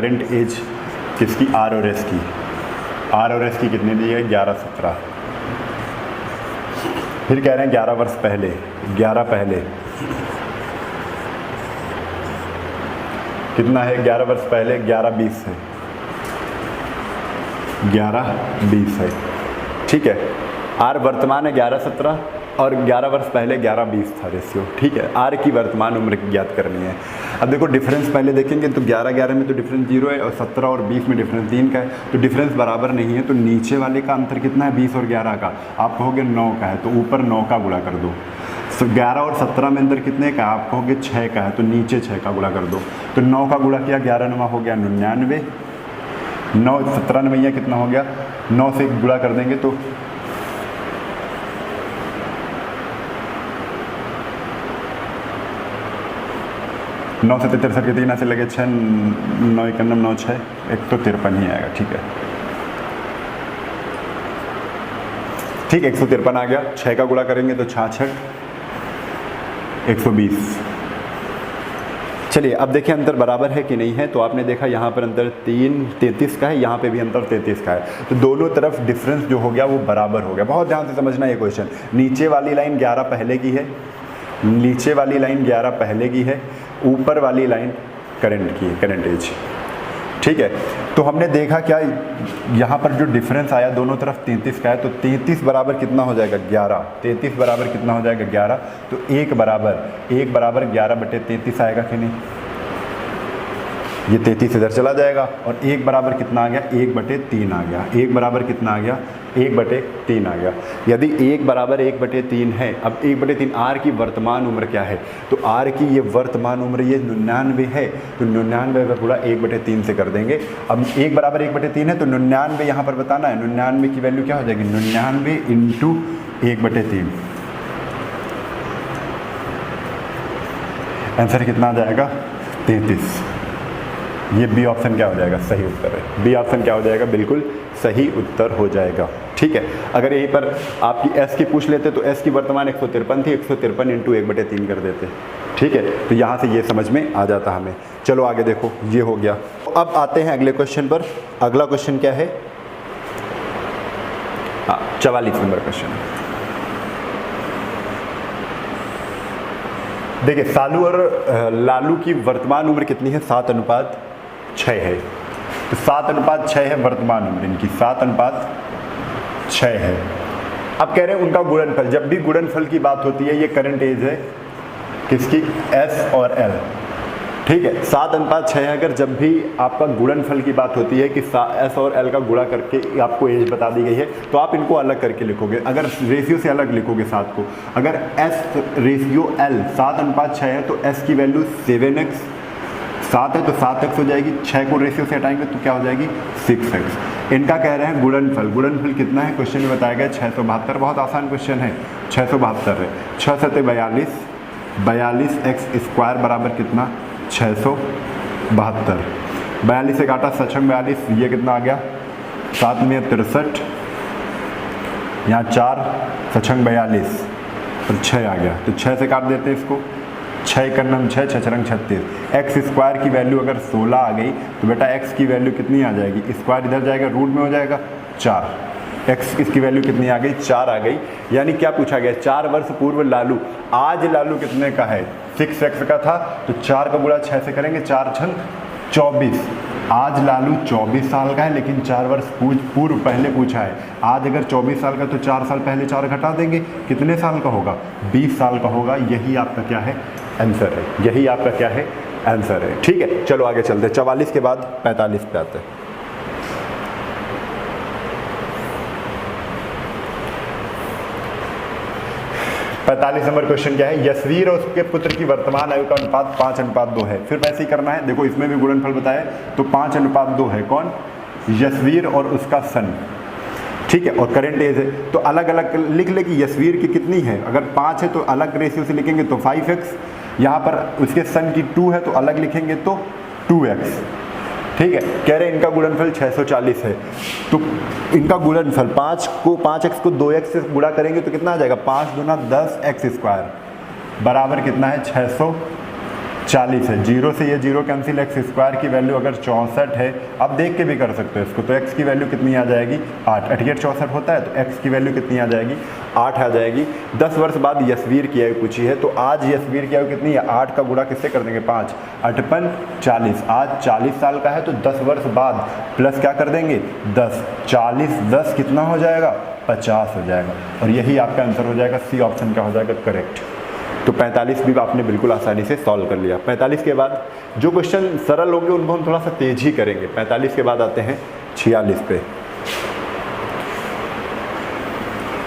Current as किसकी, are और S की। आर और एस की कितनी दी है, 11 17। फिर कह रहे हैं 11 वर्ष पहले, 11 पहले कितना है, 11 वर्ष पहले 11 20 है, 11 20 है। ठीक है, आर वर्तमान है 11 17 और 11 वर्ष पहले 11 20 था रेशियो। ठीक है, आर की वर्तमान उम्र ज्ञात करनी है। अब देखो डिफरेंस पहले देखेंगे तो 11 11 में तो डिफरेंस 0 है और 17 और 20 में डिफरेंस 3 का है, तो डिफरेंस बराबर नहीं है। तो नीचे वाले का अंतर कितना है, 20 और 11 का, आप कहोगे 9 का है, तो ऊपर 9 का गुणा कर दो। तो 11 और 17 में अंतर कितने का, आप कहोगे 6 का है, तो नीचे 6 का गुणा कर दो। तो 9 का गुणा किया, 11 9 हो गया 99, 9 17 9 कितना हो गया, 9 से गुणा कर देंगे तो 9 से 63 के 3 से लगे 6, 9 91 9 6 153 ही आएगा। ठीक है, ठीक 153 आ गया। 6 का गुणा करेंगे तो 66 120। चलिए अब देखिए अंतर बराबर है कि नहीं है। तो आपने देखा यहाँ पर अंतर 33 का है, यहाँ पे भी अंतर 33 का है, तो दोनों तरफ डिफरेंस जो हो गया वो बराबर हो गया। बहुत ध्यान से समझना ये क्वेश्चन। नीचे वाली लाइन 11 पहले की है, नीचे वाली लाइन 11 पहले की है, ऊपर वाली लाइन करंट की है, करंट एज। ठीक है, तो हमने देखा क्या, यहाँ पर जो डिफरेंस आया दोनों तरफ 33 का है, तो 33 बराबर कितना हो जाएगा, 11। 33 बराबर कितना हो जाएगा, 11। तो 1 बराबर 11/33 आएगा कि नहीं, ये 33 इधर चला जाएगा और 1 बराबर कितना आ गया, 1/3 आ गया। 1 बराबर कितना आ गया, 1/3 आ गया। यदि 1 बराबर 1/3 है, अब 1/3 आर की वर्तमान उम्र क्या है, तो आर की ये वर्तमान उम्र ये 99 है, तो 99 का गुणा 1/3 से कर देंगे। अब 1 बराबर 1/3 है तो 99 यहाँ पर बताना है, 99 की वैल्यू क्या हो जाएगी, 99 इंटू 1/3। आंसर कितना आ जाएगा, 33। ये बी ऑप्शन क्या हो जाएगा, सही उत्तर है। बी ऑप्शन क्या हो जाएगा, बिल्कुल सही उत्तर हो जाएगा। ठीक है, अगर यहीं पर आपकी एस की पूछ लेते तो एस की वर्तमान 153 थी, 153 इंटू 1/3 कर देते। ठीक है, तो यहाँ से ये समझ में आ जाता हमें। चलो आगे देखो, ये हो गया। अब आते हैं अगले क्वेश्चन पर। अगला क्वेश्चन क्या है, 44 नंबर क्वेश्चन। देखिए सालू और लालू की वर्तमान उम्र कितनी है, 7:6 है। तो 7:6 है वर्तमान उम्र इनकी, 7:6 है। अब कह रहे हैं उनका गुणनफल, जब भी गुणनफल की बात होती है, ये करंट एज है किसकी, एस और एल। ठीक है, 7:6 है। अगर जब भी आपका गुणनफल की बात होती है कि एस और एल का गुणा करके आपको एज बता दी गई है, तो आप इनको अलग करके लिखोगे। अगर रेशियो से अलग लिखोगे 7 को, अगर एस रेशियो एल 7:6 है तो एस की वैल्यू 7x, 7 है तो 7x हो जाएगी। 6 को रेशियो से हटाएंगे तो क्या हो जाएगी, 6x। इनका कह रहे हैं गुणनफल, गुणनफल कितना है, क्वेश्चन में बताया गया 672। बहुत आसान क्वेश्चन है, 672 है। 6 7 42, 42x² बराबर कितना, 672। 42 से काटा 6×42, ये कितना आ गया, 7 में 63, यहाँ 4, 6×42 और 6 आ गया। तो 6 से काट देते हैं इसको, 6 1 6, 6 6 36। x² की वैल्यू अगर 16 आ गई तो बेटा x की वैल्यू कितनी आ जाएगी, स्क्वायर इधर जाएगा, रूट में हो जाएगा 4। x इसकी वैल्यू कितनी आ गई, 4 आ गई। यानी क्या पूछा गया, 4 वर्ष पूर्व लालू, आज लालू कितने का है, 6x का था, तो 4 का गुणा 6 से करेंगे, 4 6 24। आज लालू 24 साल का है, लेकिन 4 वर्ष पूर्व पहले पूछा है। आज अगर 24 साल का तो 4 साल पहले 4 घटा देंगे, कितने साल का होगा, 20 साल का होगा। यही आपका क्या है, आंसर है। यही आपका क्या है, आंसर है। ठीक है, चलो आगे चलते हैं। 44 के बाद 45 पे आते हैं। 45 नंबर क्वेश्चन क्या है, यशवीर और उसके पुत्र की वर्तमान आयु का अनुपात 5:2 है। फिर वैसे ही करना है, देखो इसमें भी गुणनफल बताया तो 5:2 है। कौन, यशवीर और उसका सन। ठीक है, और करंट एज है तो अलग अलग लिख ले कि यशवीर की कितनी है। अगर 5 है तो अलग रेशियो से लिखेंगे तो 5x, यहाँ पर उसके सन की 2 है तो अलग लिखेंगे तो 2x। ठीक है, कह रहे हैं इनका गुणनफल 640 है। तो इनका गुणनफल 5x को 2x से गुणा करेंगे तो कितना आ जाएगा, 5 दूना 10x² बराबर कितना है, 40 है, जीरो से ये जीरो कैंसिल, एक्स स्क्वायर की वैल्यू अगर 64 है, आप देख के भी कर सकते हो इसको, तो एक्स की वैल्यू कितनी आ जाएगी 8, 88 64 होता है, तो एक्स की वैल्यू कितनी आ जाएगी 8 आ जाएगी। 10 वर्ष बाद यशवीर की आयु पूछी है, तो आज यशवीर की आयु कितनी है, 8 का गुणा किससे कर देंगे 5, 8 × 40, आज 40 साल का है, तो 10 वर्ष बाद प्लस क्या कर देंगे 10, 40 10 कितना हो जाएगा 50 हो जाएगा, और यही आपका आंसर हो जाएगा, सी ऑप्शन का हो जाएगा करेक्ट। तो 45 भी आपने बिल्कुल आसानी से सॉल्व कर लिया। 45 के बाद जो क्वेश्चन सरल होंगे उनको हम थोड़ा सा तेज ही करेंगे। 45 के बाद आते हैं 46 पे।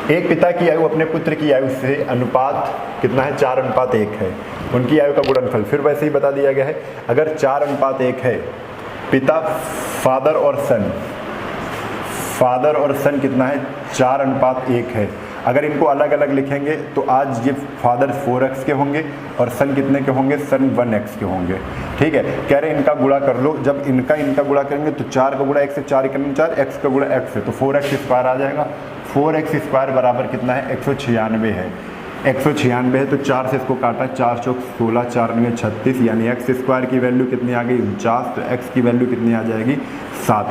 एक पिता की आयु अपने पुत्र की आयु से अनुपात कितना है, 4:1 है। उनकी आयु का गुणनफल फिर वैसे ही बता दिया गया है। अगर 4:1 है, पिता फादर और सन कितना है 4:1 है। अगर इनको अलग अलग लिखेंगे तो आज ये फादर 4x के होंगे और सन कितने के होंगे, सन 1x के होंगे। ठीक है, कह रहे हैं इनका गुणा कर लो। जब इनका गुणा करेंगे तो 4 का गुणा 1 से 4 करने 4, x का गुणा x है, तो 4x स्क्वायर आ जाएगा। 4x स्क्वायर बराबर कितना है 196 है। 196 है तो 4 से इसको काटा, 4 चौक 16, 4 9 36, यानी एक्स स्क्वायर की वैल्यू कितनी आ गई 49, तो एक्स की वैल्यू कितनी आ जाएगी 7।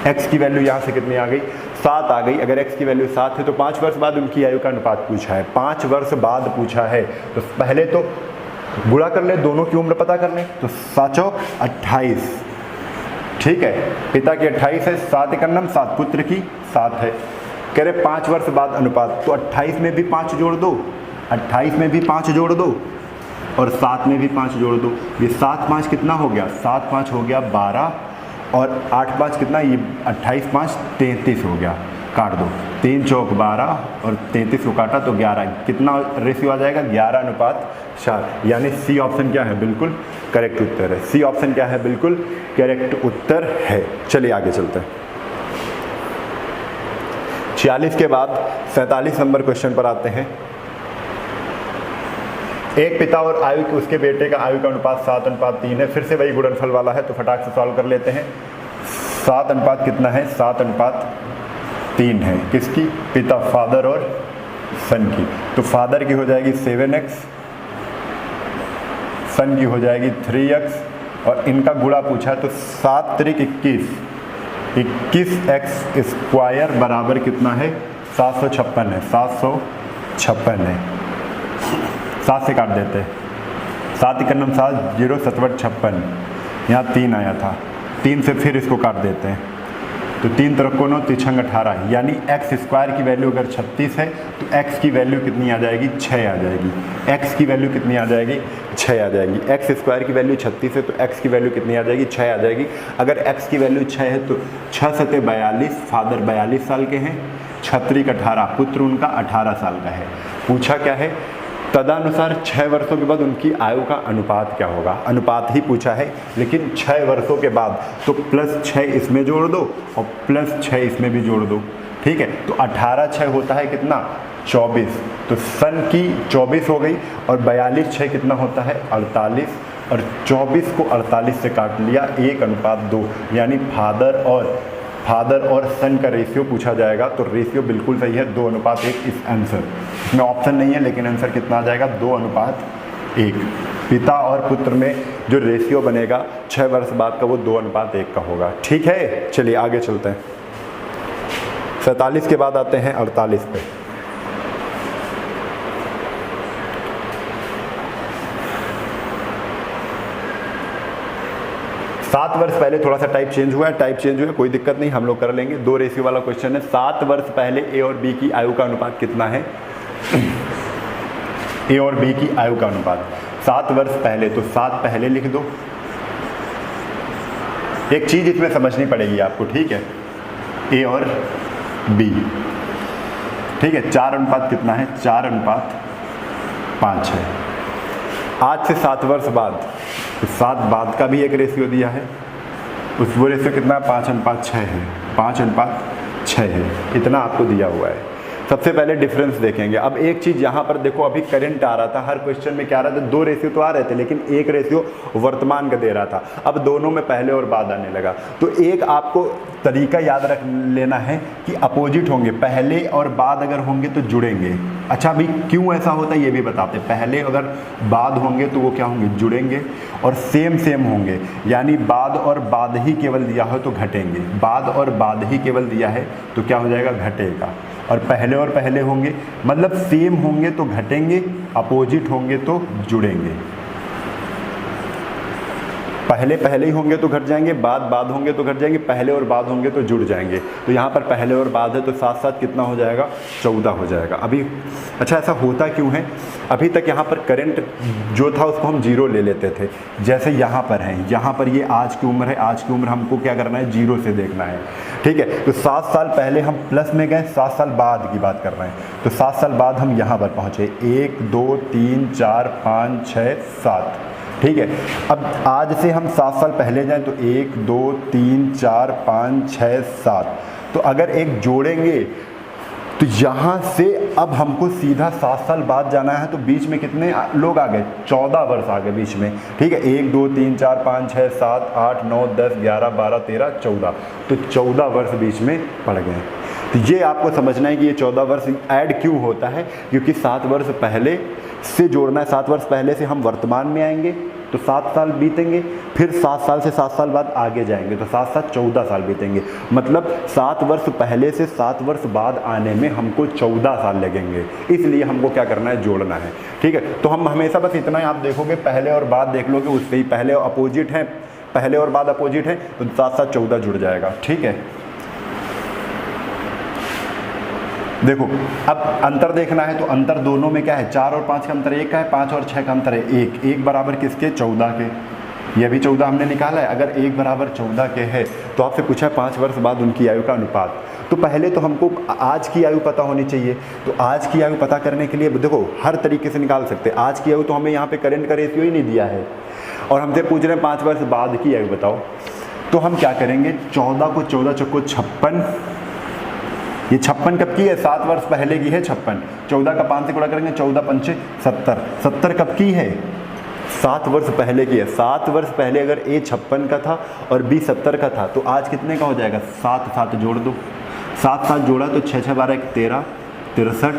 एक्स की वैल्यू यहाँ से कितनी आ गई 7 आ गई। अगर एक्स की वैल्यू 7 है तो 5 वर्ष बाद उनकी आयु का अनुपात पूछा है, 5 वर्ष बाद पूछा है, तो पहले तो गुणा कर ले, दोनों की उम्र पता कर ले, तो 7 चौक 28। ठीक है, पिता की 28 है, 7 × 7, पुत्र की 7 है। कह रहे 5 वर्ष बाद अनुपात, तो 28 में भी 5 जोड़ दो, 28 में भी 5 जोड़ दो और 7 में भी 5 जोड़ दो। ये 7 5 कितना हो गया, 7 5 हो गया 12 और 8 5 कितना, ये 28 5 33 हो गया, काट दो, 3 चौक 12 और 33 को काटा तो 11, कितना रेशियो आ जाएगा 11:4, यानी सी ऑप्शन क्या है, बिल्कुल करेक्ट उत्तर है। सी ऑप्शन क्या है, बिल्कुल करेक्ट उत्तर है। चलिए आगे चलते हैं। 46 के बाद 47 नंबर क्वेश्चन पर आते हैं। एक पिता और आयु उसके बेटे का आयु का अनुपात 7:3 है। फिर से वही गुणनफल वाला है, तो फटाक से सॉल्व कर लेते हैं। 7 अनुपात कितना है, 7:3 है। किसकी, पिता फादर और सन की। तो फादर की हो जाएगी 7x, सन की हो जाएगी 3x, और इनका गुणा पूछा है तो 7 त्रिक 21, 21x स्क्वायर बराबर कितना है 756 है, 756 है। 7 से काट देते हैं, 7 × 7 0 7 56, यहाँ 3 आया था, 3 से फिर इसको काट देते हैं, तो 3 तरफ को 9 3 18, यानी एक्स स्क्वायर की वैल्यू अगर 36 है तो एक्स की वैल्यू कितनी आ जाएगी 6 आ जाएगी। एक्स की वैल्यू कितनी आ जाएगी 6 आ जाएगी। एक्स स्क्वायर की वैल्यू 36 है तो एक्स की वैल्यू कितनी आ जाएगी 6 आ जाएगी। अगर एक्स की वैल्यू 6 है तो 6 सते 42, फादर 42 साल के हैं, 6 18, पुत्र उनका 18 साल का है। पूछा क्या है, तदनुसार 6 वर्षों के बाद उनकी आयु का अनुपात क्या होगा। अनुपात ही पूछा है, लेकिन 6 वर्षों के बाद तो +6 इसमें जोड़ दो और +6 इसमें भी जोड़ दो। ठीक है, तो 18 6 होता है कितना 24, तो सन की 24 हो गई, और 42 6 कितना होता है 48, और 24 को 48 से काट लिया, 1:2, यानी फादर और सन का रेशियो पूछा जाएगा, तो रेशियो बिल्कुल सही है 2:1 इस आंसर। इसमें ऑप्शन नहीं है, लेकिन आंसर कितना आ जाएगा 2:1। पिता और पुत्र में जो रेशियो बनेगा 6 वर्ष बाद का वो 2:1 का होगा। ठीक है, चलिए आगे चलते हैं। 47 के बाद आते हैं 48 पे। 7 वर्ष पहले थोड़ा सा टाइप चेंज हुआ है, कोई दिक्कत नहीं, हम लोग कर लेंगे। 2 रेशियो वाला क्वेश्चन है। 7 वर्ष पहले ए और बी की आयु का अनुपात कितना है, ए और बी की आयु का अनुपात 7 वर्ष पहले, तो 7 पहले लिख दो। एक चीज इसमें समझनी पड़ेगी आपको, ठीक है, ए और बी, ठीक है। 4 अनुपात कितना है 4:5 है। आज से 7 वर्ष बाद, तो 7 बाद का भी एक रेशियो दिया है, उस वो रेशियो कितना 5:6 है, 5:6 है, इतना आपको दिया हुआ है। सबसे पहले डिफरेंस देखेंगे। अब एक चीज़ यहाँ पर देखो, अभी करंट आ रहा था, हर क्वेश्चन में क्या आ रहा था 2 रेशियो तो आ रहे थे, लेकिन एक रेशियो वर्तमान का दे रहा था। अब दोनों में पहले और बाद आने लगा, तो एक आपको तरीका याद रख लेना है कि अपोजिट होंगे, पहले और बाद अगर होंगे तो जुड़ेंगे। अच्छा अभी क्यों ऐसा होता है ये भी बताते हैं। पहले अगर बाद होंगे तो वो क्या होंगे, जुड़ेंगे, और सेम सेम होंगे, यानी बाद और बाद ही केवल दिया हो तो घटेंगे, बाद और बाद ही केवल दिया है तो क्या हो जाएगा, घटेगा। और पहले होंगे मतलब सेम होंगे तो घटेंगे, अपोजिट होंगे तो जुड़ेंगे। पहले ही होंगे तो घट जाएंगे, बाद होंगे तो घट जाएंगे, पहले और बाद होंगे तो जुड़ जाएंगे। तो यहाँ पर पहले और बाद है तो साथ साथ कितना हो जाएगा, 14 हो जाएगा। अभी अच्छा ऐसा होता क्यों है, अभी तक यहाँ पर करंट जो था उसको हम 0 ले लेते थे। जैसे यहाँ पर है, यहाँ पर ये आज की उम्र है, आज की उम्र हमको क्या करना है, 0 से देखना है, ठीक है। तो 7 साल पहले हम प्लस में गए, 7 साल बाद की बात कर रहे हैं, तो 7 साल बाद हम यहाँ पर पहुँचे, 1 2 3 4 5 6 7, ठीक है। अब आज से हम 7 साल पहले जाएं तो 1 2 3 4 5 6 7, तो अगर एक जोड़ेंगे तो यहाँ से अब हमको सीधा 7 साल बाद जाना है, तो बीच में कितने लोग आ गए, 14 वर्ष आ गए बीच में, ठीक है। 1 2 3 4 5 6 7 8 9 10 11 12 13 14, तो 14 वर्ष बीच में पड़ गए। तो ये आपको समझना है कि ये 14 वर्ष ऐड क्यों होता है, क्योंकि 7 वर्ष पहले से जोड़ना है। 7 वर्ष पहले से हम वर्तमान में आएंगे तो 7 साल बीतेंगे, फिर 7 साल से 7 साल बाद आगे जाएंगे तो 7 7 14 साल बीतेंगे। मतलब 7 वर्ष पहले से 7 वर्ष बाद आने में हमको 14 साल लगेंगे, इसलिए हमको क्या करना है, जोड़ना है, ठीक है। तो हम हमेशा बस इतना ही आप देखोगे, पहले और बाद देख लोगे, उससे ही पहले अपोजिट हैं, पहले और बाद अपोजिट हैं तो 7 7 14 जुड़ जाएगा, ठीक है। देखो अब अंतर देखना है तो अंतर दोनों में क्या है, 4 और 5 का अंतर 1 का है, 5 और 6 का अंतर है 1, 1 बराबर किसके, 14 के। यह भी 14 हमने निकाला है। अगर 1 बराबर 14 के है तो आपसे पूछा है 5 वर्ष बाद उनकी आयु का अनुपात। तो पहले तो हमको आज की आयु पता होनी चाहिए, तो आज की आयु पता करने के लिए देखो हर तरीके से निकाल सकते हैं। आज की आयु तो हमें यहाँ पे करंट का रेशियो ही नहीं दिया है, और हमसे पूछ रहे हैं 5 वर्ष बाद की आयु बताओ। तो हम क्या करेंगे, 14 को 14 चौको 56, ये 56 कब की है, 7 वर्ष पहले की है 56। 14 का 5 से गुणा करेंगे, 14 पंचे 70, 70 कब की है, 7 वर्ष पहले की है। 7 वर्ष पहले अगर ए 56 का था और बी 70 का था, तो आज कितने का हो जाएगा, 7 7 जोड़ दो, 7 7 जोड़ा तो 6 6 12 13 63,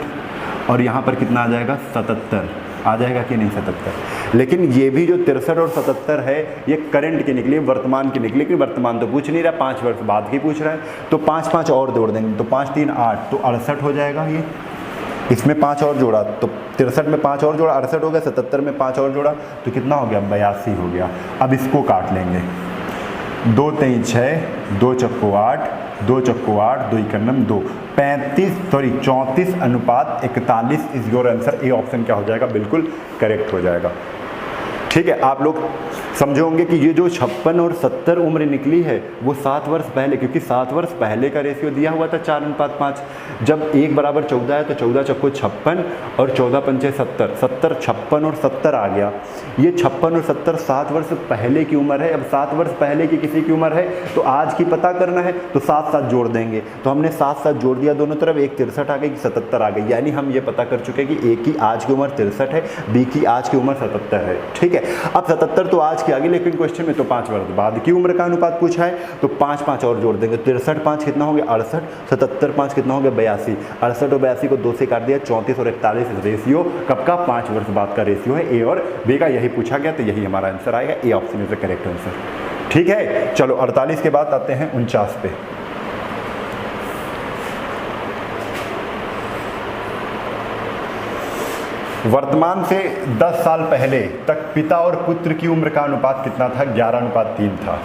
और यहाँ पर कितना आ जाएगा, 77 आ जाएगा कि नहीं, 77। लेकिन ये भी जो 63 और 77 है ये करंट की निकली, वर्तमान की निकली, कि वर्तमान तो पूछ नहीं रहा, 5 वर्ष बाद की पूछ रहा है। तो 5 5 और जोड़ देंगे, तो 5 3 8, तो 68 हो जाएगा। ये इसमें 5 और जोड़ा तो 63 में 5 और जोड़ा 68 हो गया, 77 में 5 और जोड़ा तो कितना हो गया, 82 हो गया। अब इसको काट लेंगे, 2 3 6, 2 चक्को 8, 2 चक्को 8, 2 इकन्नम 2, 34 अनुपात 41 is your answer. A option क्या हो जाएगा, बिल्कुल करेक्ट हो जाएगा, ठीक है। आप लोग समझे होंगे कि ये जो 56 और 70 उम्र निकली है वो 7 वर्ष पहले, क्योंकि 7 वर्ष पहले का रेशियो दिया हुआ था 4:5। जब 1 बराबर 14 है तो 14 चक्को 56 और 14 पंचे 70, 70 56 और 70 आ गया। ये 56 और 70 7 वर्ष पहले की उम्र है। अब 7 वर्ष पहले की किसी की उम्र है तो आज की पता करना है, तो 7 7 जोड़ देंगे। तो हमने 7 7 जोड़ दिया दोनों तरफ, एक 63 आ गई, 77 आ गई। यानी हम ये पता कर चुके हैं कि ए की आज की उम्र 63 है, बी की आज की उम्र 77 है, ठीक है। अब 77 तो आज की आ गई, लेकिन क्वेश्चन में तो 5 वर्ष बाद की उम्र का अनुपात पूछा है, तो 5 5 और जोड़ देंगे। 63 5 कितना हो गया, 68, 77 5 कितना हो गया, 82। 68 और 82 को 2 से काट दिया, 34 और 41 रेशियो कब का, 5 वर्ष बाद का रेशियो है। ए और बी का यही पूछा गया, तो यही हमारा आंसर आएगा। A option is the correct answer, ठीक है। चलो 48 के बाद आते हैं 49 पे। वर्तमान से 10 साल पहले तक पिता और पुत्र की उम्र का अनुपात कितना था, 11:3 था।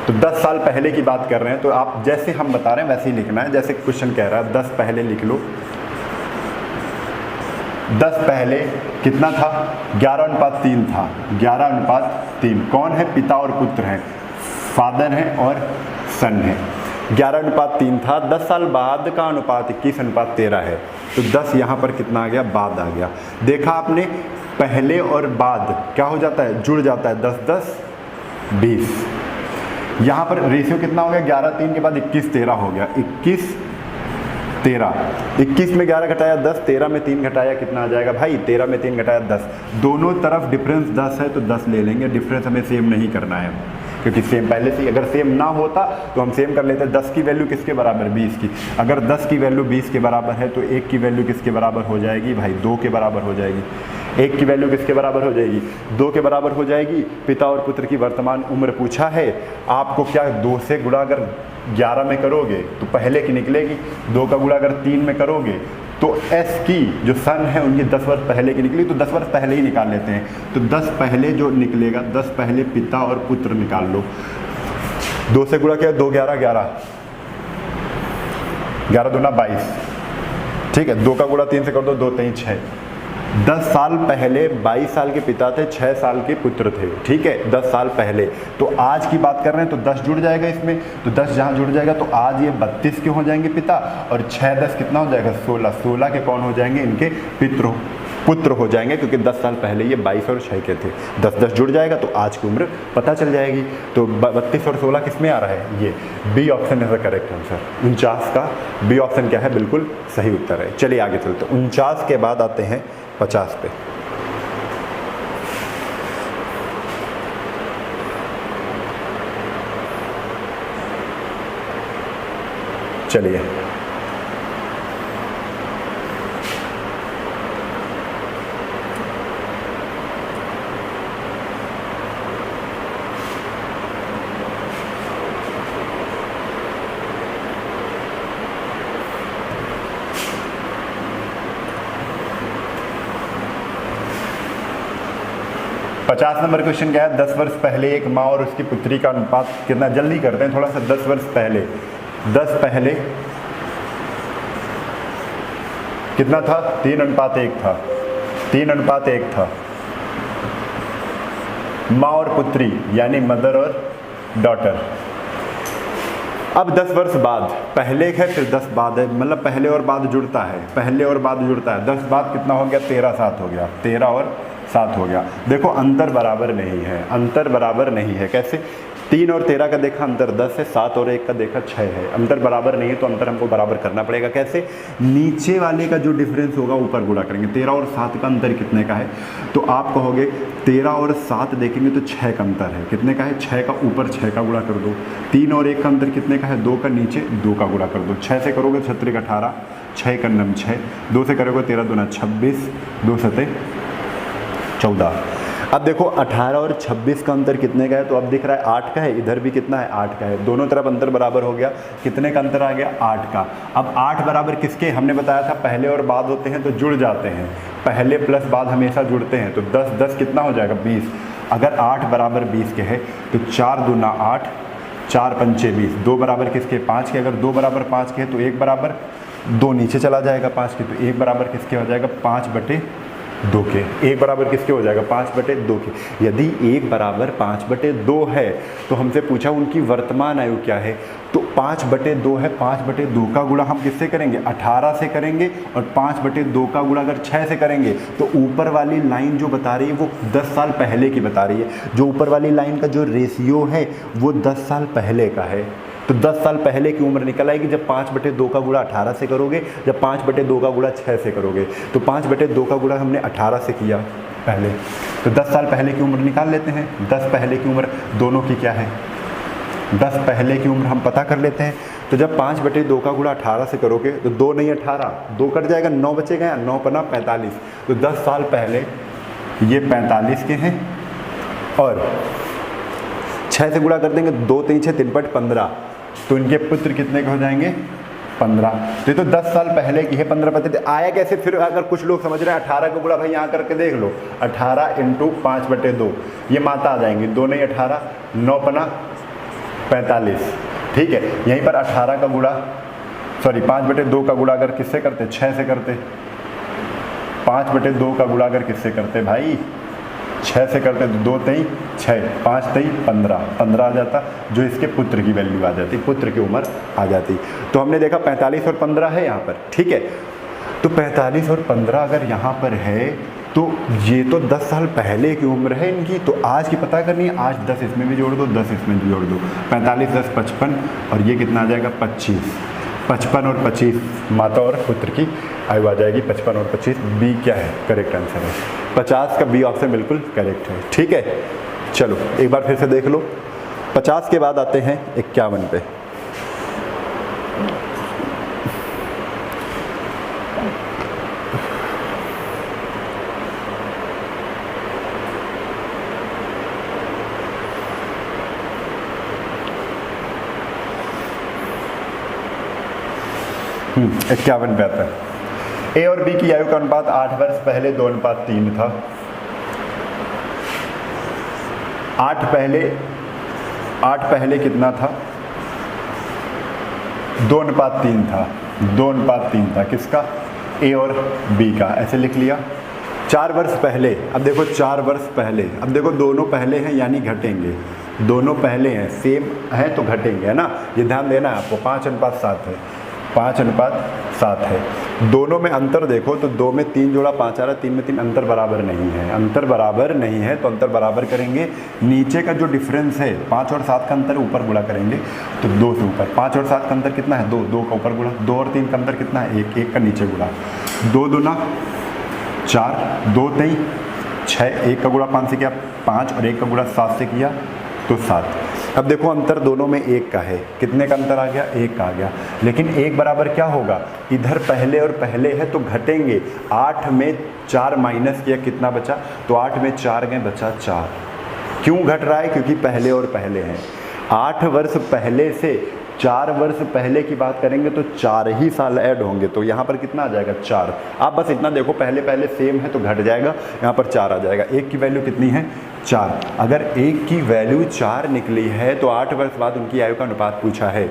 तो 10 साल पहले की बात कर रहे हैं, तो आप जैसे हम बता रहे हैं वैसे ही लिखना है, जैसे क्वेश्चन कह रहा है 10 पहले लिख लो। 10 पहले कितना था, 11:3 था, 11:3। कौन है, पिता और पुत्र हैं, फादर हैं और सन है। 11:3 था। 10 साल बाद का अनुपात 21:13 है। तो 10 यहाँ पर कितना आ गया, बाद आ गया। देखा आपने, पहले और बाद क्या हो जाता है, जुड़ जाता है, 10 10 20। यहाँ पर रेशियो कितना हो गया, 11:3 के बाद 21:13 हो गया, 21:13। 21 में 11 घटाया 10, 13 में 3 घटाया कितना आ जाएगा भाई, 13 में 3 घटाया 10। दोनों तरफ डिफरेंस 10 है तो 10 ले लेंगे, डिफरेंस हमें सेम नहीं करना है। क्योंकि सेम पहले से ही, अगर सेम ना होता तो हम सेम कर लेते। 10 की वैल्यू किसके बराबर, 20 की। अगर 10 की वैल्यू 20 के बराबर है तो 1 की वैल्यू किसके बराबर हो जाएगी भाई, 2 के बराबर हो जाएगी। 1 की वैल्यू किसके बराबर हो जाएगी, 2 के बराबर हो जाएगी। पिता और पुत्र की वर्तमान उम्र पूछा है आपको, क्या 2 से गुणा अगर 11 में करोगे तो पहले की निकलेगी, 2 का गुणा अगर 3 में करोगे तो एस की जो सन है उनकी 10 वर्ष पहले की निकली, तो 10 वर्ष पहले ही निकाल लेते हैं। तो 10 पहले जो निकलेगा, 10 पहले पिता और पुत्र निकाल लो। 2 से गुणा किया, 2 11 11, 11 दूना 22, ठीक है। 2 का गुणा 3 से कर दो, 2 3 6। 10 साल पहले 22 साल के पिता थे, 6 साल के पुत्र थे, ठीक है, 10 साल पहले। तो आज की बात कर रहे हैं तो 10 जुड़ जाएगा इसमें, तो 10 जहाँ जुड़ जाएगा तो आज ये 32 के हो जाएंगे पिता, और 6 10 कितना हो जाएगा, 16। 16 के कौन हो जाएंगे, इनके पुत्र हो जाएंगे, क्योंकि 10 साल पहले ये 22 और 6 के थे। 10 10 जुड़ जाएगा तो आज की उम्र पता चल जाएगी। तो 32 और 16 किस में आ रहा है, ये B option is the correct answer. 49 का बी ऑप्शन क्या है, बिल्कुल सही उत्तर है। चलिए आगे चलते हैं। 49 के बाद आते हैं 50 पे। चलिए पचास नंबर क्वेश्चन क्या है, 10 वर्ष पहले एक माँ और उसकी पुत्री का अनुपात कितना, जल्दी करते हैं थोड़ा सा। 10 वर्ष पहले, 10 पहले कितना था, 3:1 था, 3:1 था। माँ और पुत्री यानी मदर और डॉटर। अब 10 वर्ष बाद, पहले है फिर 10 बाद है, मतलब पहले और बाद जुड़ता है, पहले और बाद जुड़ता है। 10 बाद कितना हो गया, 13 7 हो गया, 13 और 7 हो गया। देखो अंतर बराबर नहीं है, अंतर बराबर नहीं है। कैसे, 3 और 13 का देखा अंतर 10 है, 7 और 1 का देखा 6 है। अंतर बराबर नहीं है तो अंतर हमको बराबर करना पड़ेगा। कैसे, नीचे वाले का जो डिफरेंस होगा ऊपर गुणा करेंगे। 13 और 7 का अंतर कितने का है, तो आप कहोगे 13 और 7 देखेंगे तो 6 का अंतर है। कितने का है, 6 का ऊपर 6 का गुणा कर दो। 3 और 1 का अंतर कितने का है, 2 का नीचे 2 का गुणा कर दो। 6 से करोगे 6 18, 6 का 9 6, 2 से करोगे 13 दूना 26, 2 7 14। अब देखो 18 और 26 का अंतर कितने का है, तो अब दिख रहा है 8 का है, इधर भी कितना है 8 का है। दोनों तरफ अंतर बराबर हो गया। कितने का अंतर आ गया, 8 का। अब 8 बराबर किसके, हमने बताया था पहले और बाद होते हैं तो जुड़ जाते हैं, पहले प्लस बाद हमेशा जुड़ते हैं। तो 10 10 कितना हो जाएगा, 20। अगर 8 बराबर 20 के है तो 4 दूना 8, 4 पंचे 20। 2 बराबर किसके, 5 के। अगर 2 बराबर 5 के है तो 1 बराबर 2 नीचे चला जाएगा 5 के, तो 1 बराबर किसके हो जाएगा, 5/2 के। 1 बराबर किसके हो जाएगा, 5/2 के। यदि 1 बराबर 5/2 है तो हमसे पूछा उनकी वर्तमान आयु क्या है, तो 5/2 है, 5/2 का गुणा हम किससे करेंगे, 18 से करेंगे, और 5/2 का गुणा अगर 6 से करेंगे तो ऊपर वाली लाइन जो बता रही है वो 10 साल पहले की बता रही है। जो ऊपर वाली लाइन का जो रेशियो है वो 10 साल पहले का है। तो 10 साल पहले की उम्र निकल आएगी जब 5/2 का गुणा 18 से करोगे, जब 5/2 का गुणा 6 से करोगे। तो 5/2 का गुणा हमने 18 से किया पहले, तो 10 साल पहले की उम्र निकाल लेते हैं। 10 पहले की उम्र दोनों की क्या है, 10 पहले की उम्र हम पता कर लेते हैं। तो जब 5/2 का गुणा 18 से करोगे तो 2 नहीं 18, 2 कट जाएगा, 9 बचेगा, 9 पना 45। तो 10 साल पहले ये 45 के हैं, और 6 से गुणा कर देंगे, 2 3 6 3/15, तो इनके पुत्र कितने के हो जाएंगे, 15। तो ये तो 10 साल पहले की है। 15 आया कैसे, फिर अगर कुछ लोग समझ रहे हैं 18 का गुणा, भाई यहाँ करके देख लो, 18 × 5/2, ये माता आ जाएंगी, 2 नहीं 18, 9 पना 45, ठीक है। यहीं पर 18 का गुणा, सॉरी 5/2 का गुणा अगर किससे करते, 6 से करते। 5/2 का गुणा अगर किससे करते भाई, 6 से करते, तो 2 3 6, 5 3 15, 15 आ जाता, जो इसके पुत्र की वैल्यू आ जाती, पुत्र की उम्र आ जाती। तो हमने देखा 45 और 15 है यहाँ पर, ठीक है। तो 45 और 15 अगर यहाँ पर है तो ये तो 10 साल पहले की उम्र है इनकी। तो आज की पता करनी है, आज 10 इसमें भी जोड़ दो, 10 इसमें भी जोड़ दो। 45 10 55, और ये कितना आ जाएगा, 25। 55 और 25 माता और पुत्र की आयु आ जाएगी। 55 और 25 बी क्या है, करेक्ट आंसर है। 50 का बी ऑप्शन बिल्कुल करेक्ट है, ठीक है। चलो एक बार फिर से देख लो, 50 के बाद आते हैं 51 पे। हाँ। 51 पे आता है। ए और बी की आयु का अनुपात 8 वर्ष पहले 2:3 था। 8 पहले कितना था? 2:3 था। 2:3 था किसका? ए और बी का। ऐसे लिख लिया। 4 वर्ष पहले, अब देखो 4 वर्ष पहले, अब देखो दोनों पहले हैं यानी घटेंगे, दोनों पहले हैं सेम हैं तो घटेंगे, है ना, ये ध्यान देना है आपको। 5:7 है, 5:7 है। दोनों में अंतर देखो तो 2 में 3 जोड़ा 5 आ रहा, 3 में 3, अंतर बराबर नहीं है। अंतर बराबर नहीं है तो अंतर बराबर करेंगे। नीचे का जो डिफरेंस है 5 और 7 का अंतर ऊपर गुणा करेंगे तो 2 से ऊपर। 5 और 7 का अंतर कितना है? 2, 2 का ऊपर गुणा। 2 और 3 का अंतर कितना है? 1, 1 का नीचे गुणा। 2 दूना 4, 2 3 6, 1 का गुणा 5 से किया 5 और 1 का गुणा 7 से किया तो 7। अब देखो अंतर दोनों में 1 का है। कितने का अंतर आ गया? 1 का आ गया। लेकिन 1 बराबर क्या होगा? इधर पहले और पहले है तो घटेंगे। 8 में 4 माइनस किया, कितना बचा? तो 8 में 4 गए, बचा 4। क्यों घट रहा है? क्योंकि पहले और पहले हैं। 8 वर्ष पहले से 4 वर्ष पहले की बात करेंगे तो 4 ही साल ऐड होंगे, तो यहाँ पर कितना आ जाएगा? 4। आप बस इतना देखो, पहले पहले सेम है तो घट जाएगा, यहाँ पर 4 आ जाएगा। 1 की वैल्यू कितनी है? 4। अगर 1 की वैल्यू 4 निकली है तो 8 वर्ष बाद उनकी आयु का अनुपात पूछा है।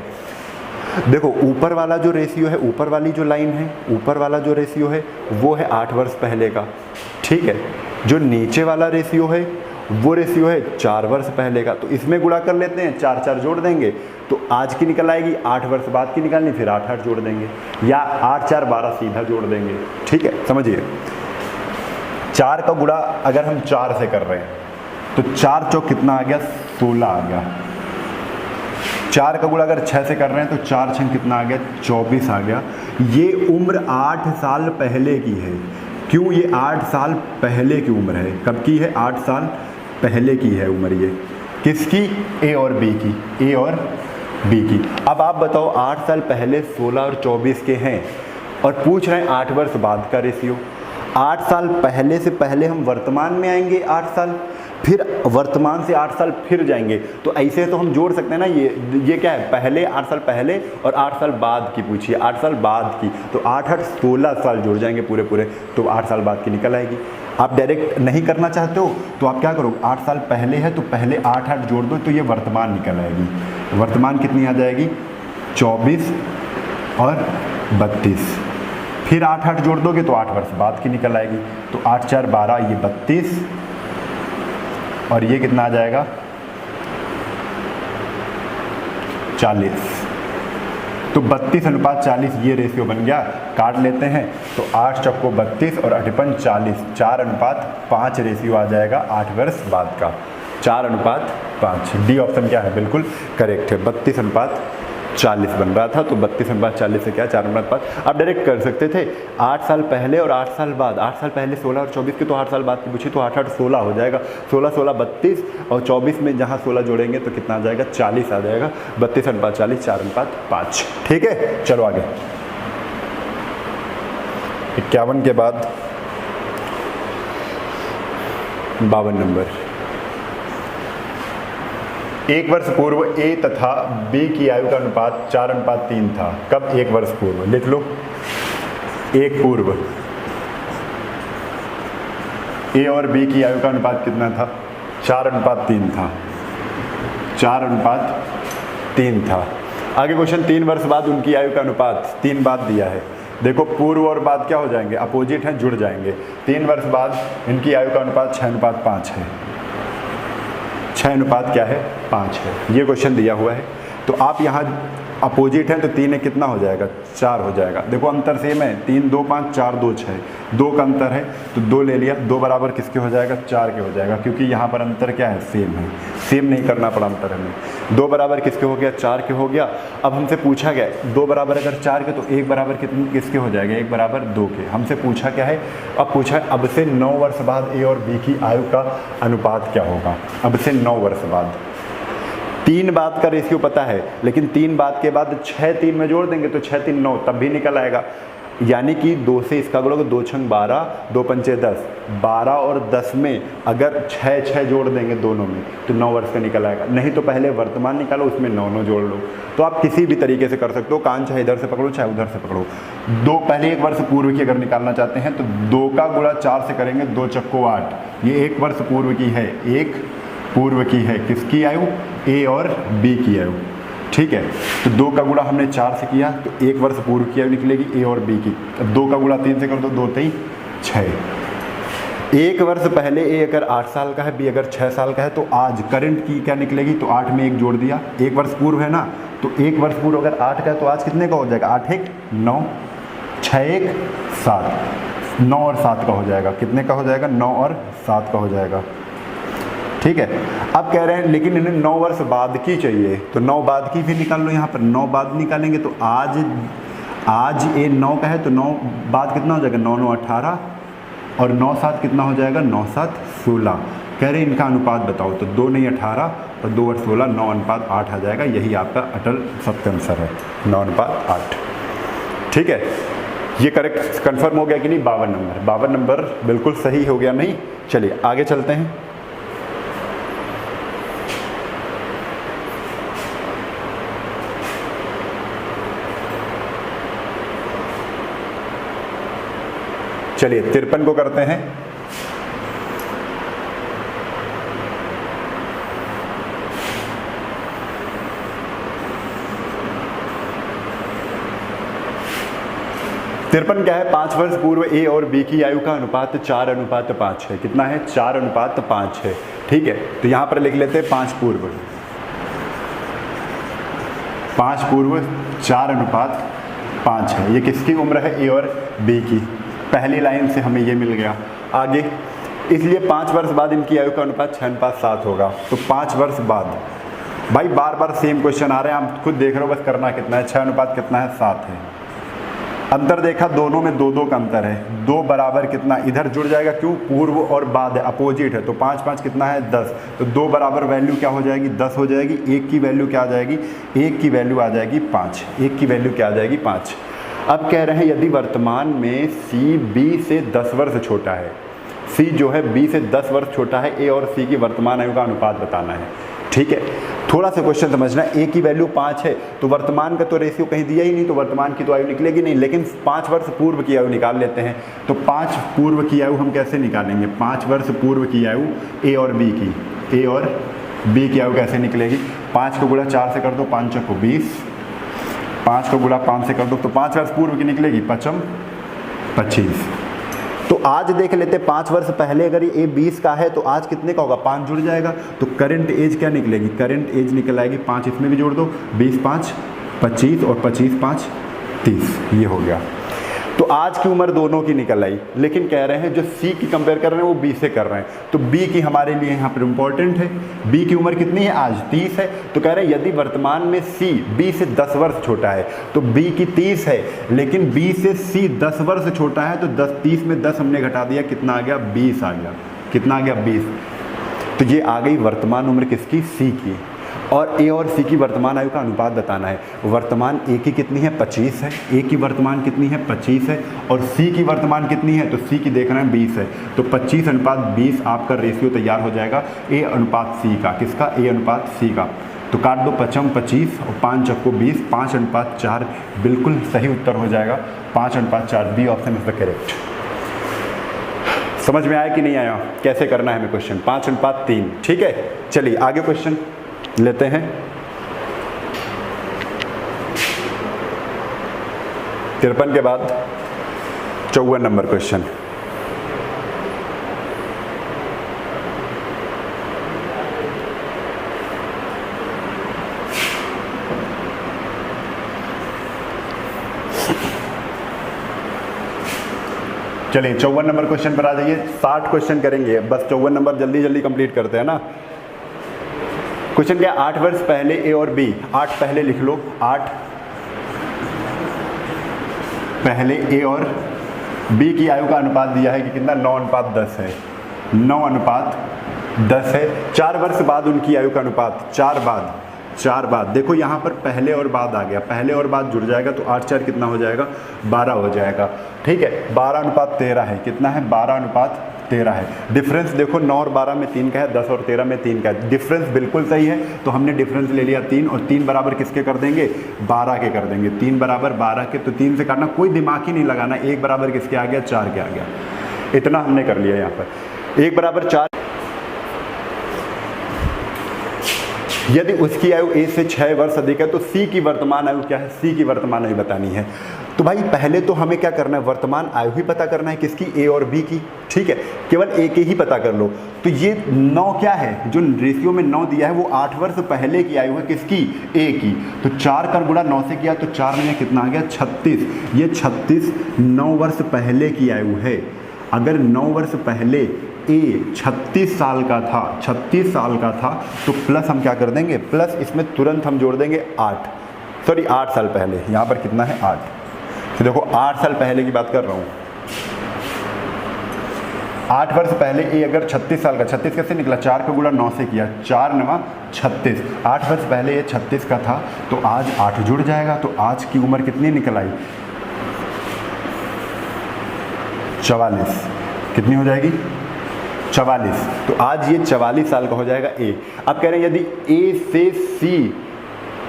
देखो ऊपर वाला जो रेशियो है, ऊपर वाली जो लाइन है, ऊपर वाला जो रेशियो है वो है 8 वर्ष पहले का, ठीक है। जो नीचे वाला रेशियो है वो रेशियो है 4 वर्ष पहले का। तो इसमें गुणा कर लेते हैं, 4 4 जोड़ देंगे तो आज की निकल आएगी, 8 वर्ष बाद की निकालनी, फिर 8 8 जोड़ देंगे, या 8 4 12 सीधा जोड़ देंगे, ठीक है। समझिए 4 का गुणा अगर हम 4 से कर रहे हैं तो 4 चौक कितना आ गया? 16 आ गया। 4 का गुणा अगर 6 से कर रहे हैं तो 4 6 कितना आ गया? 24 आ गया। ये उम्र 8 साल पहले की है। क्यों? ये 8 साल पहले की उम्र है। कब की है? 8 साल पहले की है उम्र ये। किसकी? ए और बी की। ए और बी की। अब आप बताओ 8 साल पहले 16 और 24 के हैं और पूछ रहे हैं 8 वर्ष बाद का रेशियो। 8 साल पहले से पहले हम वर्तमान में आएंगे 8 साल, फिर वर्तमान से 8 साल फिर जाएंगे, तो ऐसे तो हम जोड़ सकते हैं ना। ये क्या है? पहले 8 साल पहले और 8 साल बाद की पूछिए, 8 साल बाद की, तो 8 8 16 साल जुड़ जाएंगे पूरे पूरे, तो 8 साल बाद की निकल आएगी। आप डायरेक्ट नहीं करना चाहते हो तो आप क्या करो, 8 साल पहले है तो पहले 8 8 जोड़ दो तो ये वर्तमान निकल आएगी। वर्तमान कितनी आ जाएगी? 24 और 32। फिर 8 8 जोड़ दोगे तो 8 वर्ष बाद की निकल आएगी। तो 8 4 12, ये 32 और ये कितना आ जाएगा? 40। तो 32:40 ये रेशियो बन गया। काट लेते हैं तो 8 चौको 32 और 8 पंच 40, 4:5 रेशियो आ जाएगा 8 वर्ष बाद का। 4:5। डी ऑप्शन क्या है? बिल्कुल करेक्ट है। 32:40 बन रहा था तो 32:40 से क्या? 4:5। आप डायरेक्ट कर सकते थे 8 साल पहले और 8 साल बाद। 8 साल पहले 16 और 24 की, तो 8 साल बाद की पूछी तो 8 8 16 हो जाएगा। 16 16 32 और 24 में जहाँ 16 जोड़ेंगे तो कितना आ जाएगा? 40 आ जाएगा। 32:40, 4:5। ठीक है, चलो आगे। 51 के बाद 52 नंबर। 1 वर्ष पूर्व ए तथा बी की आयु का अनुपात 4:3 था। कब? 1 वर्ष पूर्व। लिख लो, 1 पूर्व। ए और बी की आयु का अनुपात कितना था? 4:3 था। 4:3 था। आगे क्वेश्चन 3 वर्ष बाद उनकी आयु का अनुपात 3 बाद दिया है। देखो पूर्व और बाद क्या हो जाएंगे? अपोजिट हैं, जुड़ जाएंगे। 3 वर्ष बाद इनकी आयु का अनुपात 6:5 है। 6 क्या है? 5 है। ये क्वेश्चन दिया हुआ है तो आप यहाँ अपोजिट हैं तो 3 कितना हो जाएगा? 4 हो जाएगा। देखो अंतर सेम है, 3 2 5 4 2 6, 2 का अंतर है तो 2 ले लिया। 2 बराबर किसके हो जाएगा? 4 के हो जाएगा, क्योंकि यहाँ पर अंतर क्या है? सेम है। सेम नहीं करना पड़ा अंतर हमें। 2 बराबर किसके हो गया? 4 के हो गया। अब हमसे पूछा गया 2 बराबर अगर 4 के तो 1 बराबर कितने किसके हो जाएगा? 1 बराबर 2 के। हमसे पूछा क्या है? अब पूछा है अब से 9 वर्ष बाद ए और बी की आयु का अनुपात क्या होगा? अब से 9 वर्ष बाद 3 बाद का रेशियो पता है, लेकिन 3 बाद के बाद 6 3 में जोड़ देंगे तो 6 3 9 तब भी निकल आएगा। यानी कि 2 से इसका गुणोगे 2 छंग 12, 2 पंचे 10, 12 और 10 में अगर 6 6 जोड़ देंगे दोनों में तो 9 वर्ष का निकल आएगा। नहीं तो पहले वर्तमान निकालो, उसमें 9 9 जोड़ लो। तो आप किसी भी तरीके से कर सकते हो, कान चाहे इधर से पकड़ो चाहे उधर से पकड़ो। दो पहले 1 वर्ष पूर्व की अगर निकालना चाहते हैं तो 2 का गुणा 4 से करेंगे, 2 चक्को 8, ये 1 वर्ष पूर्व की है, एक पूर्व की है, किसकी आयु, ए और बी की आयु, ठीक है। तो 2 का गुणा हमने 4 से किया तो 1 वर्ष पूर्व की आयु निकलेगी ए और बी की। अब 2 का गुणा 3 से कर दो, 2 3 6। 1 वर्ष पहले ए अगर 8 साल का है, बी अगर 6 साल का है, तो आज करंट की क्या निकलेगी, तो 8 में 1 जोड़ दिया, 1 वर्ष पूर्व है ना, तो 1 वर्ष पूर्व अगर 8 का है तो आज कितने का हो जाएगा, 8 1 9, 6 1 7, 9 और 7 का हो जाएगा, कितने का हो जाएगा, 9 और 7 का हो जाएगा, ठीक है। अब कह रहे हैं लेकिन इन्हें 9 वर्ष बाद की चाहिए, तो 9 बाद की भी निकाल लो। यहाँ पर 9 बाद निकालेंगे तो आज ए 9 का है तो 9 बाद कितना हो जाएगा, 9 9 18 और 9 7 कितना हो जाएगा, 9 7 16। कह रहे हैं इनका अनुपात बताओ, तो 2 नहीं 18 और 2 और 16, 9 अनुपात 8 आ जाएगा। यही आपका अटल सत्य आंसर है, 9 अनुपात 8, ठीक है। ये करेक्ट कन्फर्म हो गया कि नहीं। 52 नंबर बिल्कुल सही हो गया नहीं। चलिए आगे चलते हैं। चलिए 53 को करते हैं। तिरपन क्या है, 5 वर्ष पूर्व ए और बी की आयु का अनुपात 4:5 है। कितना है, 4:5 है, ठीक है। तो यहां पर लिख लेते हैं 5 पूर्व 4:5 है। ये किसकी उम्र है, ए और बी की। पहली लाइन से हमें ये मिल गया। आगे इसलिए 5 वर्ष बाद इनकी आयु का अनुपात 6:7 होगा। तो 5 वर्ष बाद, भाई बार बार सेम क्वेश्चन आ रहे हैं, आप खुद देख रहे हो, बस करना कितना है, 6 अनुपात कितना है, 7 है। अंतर देखा, दोनों में 2 2 का अंतर है। 2 बराबर कितना, इधर जुड़ जाएगा, क्यों, पूर्व और बाद है, अपोजिट है, तो 5 5 कितना है, 10। तो 2 बराबर वैल्यू क्या हो जाएगी, 10 हो जाएगी। 1 की वैल्यू क्या आ जाएगी, 1 की वैल्यू आ जाएगी 5। 1 की वैल्यू क्या आ जाएगी, 5। अब कह रहे हैं यदि वर्तमान में सी बी से 10 वर्ष छोटा है, सी जो है बी से 10 वर्ष छोटा है, ए और सी की वर्तमान आयु का अनुपात बताना है, ठीक है। थोड़ा सा क्वेश्चन समझना, ए की वैल्यू 5 है तो वर्तमान का तो रेशियो कहीं दिया ही नहीं, तो वर्तमान की तो आयु निकलेगी नहीं, लेकिन 5 वर्ष पूर्व की आयु निकाल लेते हैं। तो 5 पूर्व की आयु हम कैसे निकालेंगे, 5 वर्ष पूर्व की आयु ए और बी की, ए और बी की आयु कैसे निकलेगी, 5 को गुणा 4 से कर दो, 5 चौको 20, 5 को गुणा 5 से कर दो, तो 5 वर्ष पूर्व की निकलेगी 5 25। तो आज देख लेते, 5 वर्ष पहले अगर ये 20 का है तो आज कितने का होगा, 5 जुड़ जाएगा, तो करंट एज क्या निकलेगी, करंट एज निकल आएगी 5, इसमें भी जोड़ दो, 20 5 25 और 25 5 30, ये हो गया। तो आज की उम्र दोनों की निकल आई, लेकिन कह रहे हैं जो सी की कंपेयर कर रहे हैं वो बी से कर रहे हैं, तो बी की हमारे लिए यहाँ पर इंपॉर्टेंट है। बी की उम्र कितनी है, आज 30 है। तो कह रहे हैं यदि वर्तमान में सी बी से 10 वर्ष छोटा है तो बी की 30 है, लेकिन बी से सी 10 वर्ष छोटा है, तो 30 में 10 हमने घटा दिया, कितना आ गया, 20 आ गया। कितना आ गया, 20। तो ये आ गई वर्तमान उम्र किसकी, सी की। और ए और सी की वर्तमान आयु का अनुपात बताना है। वर्तमान ए की कितनी है, 25 है, ए की वर्तमान कितनी है, 25 है, और सी की वर्तमान कितनी है, तो सी की देख रहे हैं 20 है। तो 25:20 आपका रेशियो तैयार हो जाएगा ए अनुपात सी का। किसका, ए अनुपात सी का। तो काट दो, 5 25 और 5 चौको 20, 5:4 बिल्कुल सही उत्तर हो जाएगा, 5:4। B option is the correct. समझ में आया कि नहीं आया, कैसे करना है हमें क्वेश्चन, 5:3, ठीक है। चलिए आगे क्वेश्चन लेते हैं। 53 के बाद 54 नंबर क्वेश्चन। चलिए 54 नंबर क्वेश्चन पर आ जाइए। 60 क्वेश्चन करेंगे, बस 54 नंबर जल्दी जल्दी कंप्लीट करते हैं ना। क्वेश्चन क्या, 8 वर्ष पहले ए और बी, 8 पहले लिख लो, 8 पहले ए और बी की आयु का अनुपात दिया है कि कितना, 9:10 है, 9:10 है। 4 वर्ष बाद उनकी आयु का अनुपात, 4 बाद 4 बाद, देखो यहाँ पर पहले और बाद आ गया, पहले और बाद जुड़ जाएगा तो 8 4 कितना हो जाएगा, 12 हो जाएगा। ठीक है, 12:13 है, कितना है, 12:13 है। डिफरेंस देखो 9 और 12 में 3 का है, 10 और 13 में 3 का है, डिफरेंस बिल्कुल सही है। तो हमने डिफरेंस ले लिया 3, और 3 बराबर किसके कर देंगे, 12 के कर देंगे। 3 बराबर 12 के, तो 3 से काटना, कोई दिमाग ही नहीं लगाना। 1 बराबर किसके आ गया, 4 के आ गया। इतना हमने कर लिया यहाँ पर। 1 बराबर 4, यदि उसकी आयु A से 6 वर्ष अधिक है तो C की वर्तमान आयु क्या है, C की वर्तमान आयु बतानी है। तो भाई पहले तो हमें क्या करना है, वर्तमान आयु ही पता करना है, किसकी, A और B की। ठीक है, केवल A के ही पता कर लो। तो ये 9 क्या है, जो रेशियो में 9 दिया है वो 8 वर्ष पहले की आयु है, किसकी, A की। तो 4 का गुणा 9 से किया तो 4 में कितना आ गया, 36। ये 36 9 वर्ष पहले की आयु है। अगर 9 वर्ष पहले A 36 साल का था, 36 साल का था, तो प्लस हम क्या कर देंगे, प्लस इसमें तुरंत हम जोड़ देंगे 8 साल पहले। यहाँ पर कितना है, 8। तो देखो 8 साल पहले की बात कर रहा हूँ। 8 वर्ष पहले A अगर 36 साल का, 36 कैसे निकला, 4 का गुणा 9 से किया, 4 9 36। 8 वर्ष पहले ये 36 का था, तो आज 8 जुड़ जाएगा, तो आज की उम्र कितनी निकल आई, 44। कितनी हो जाएगी, 44। तो आज ये 44 साल का हो जाएगा A। अब कह रहे हैं यदि A से C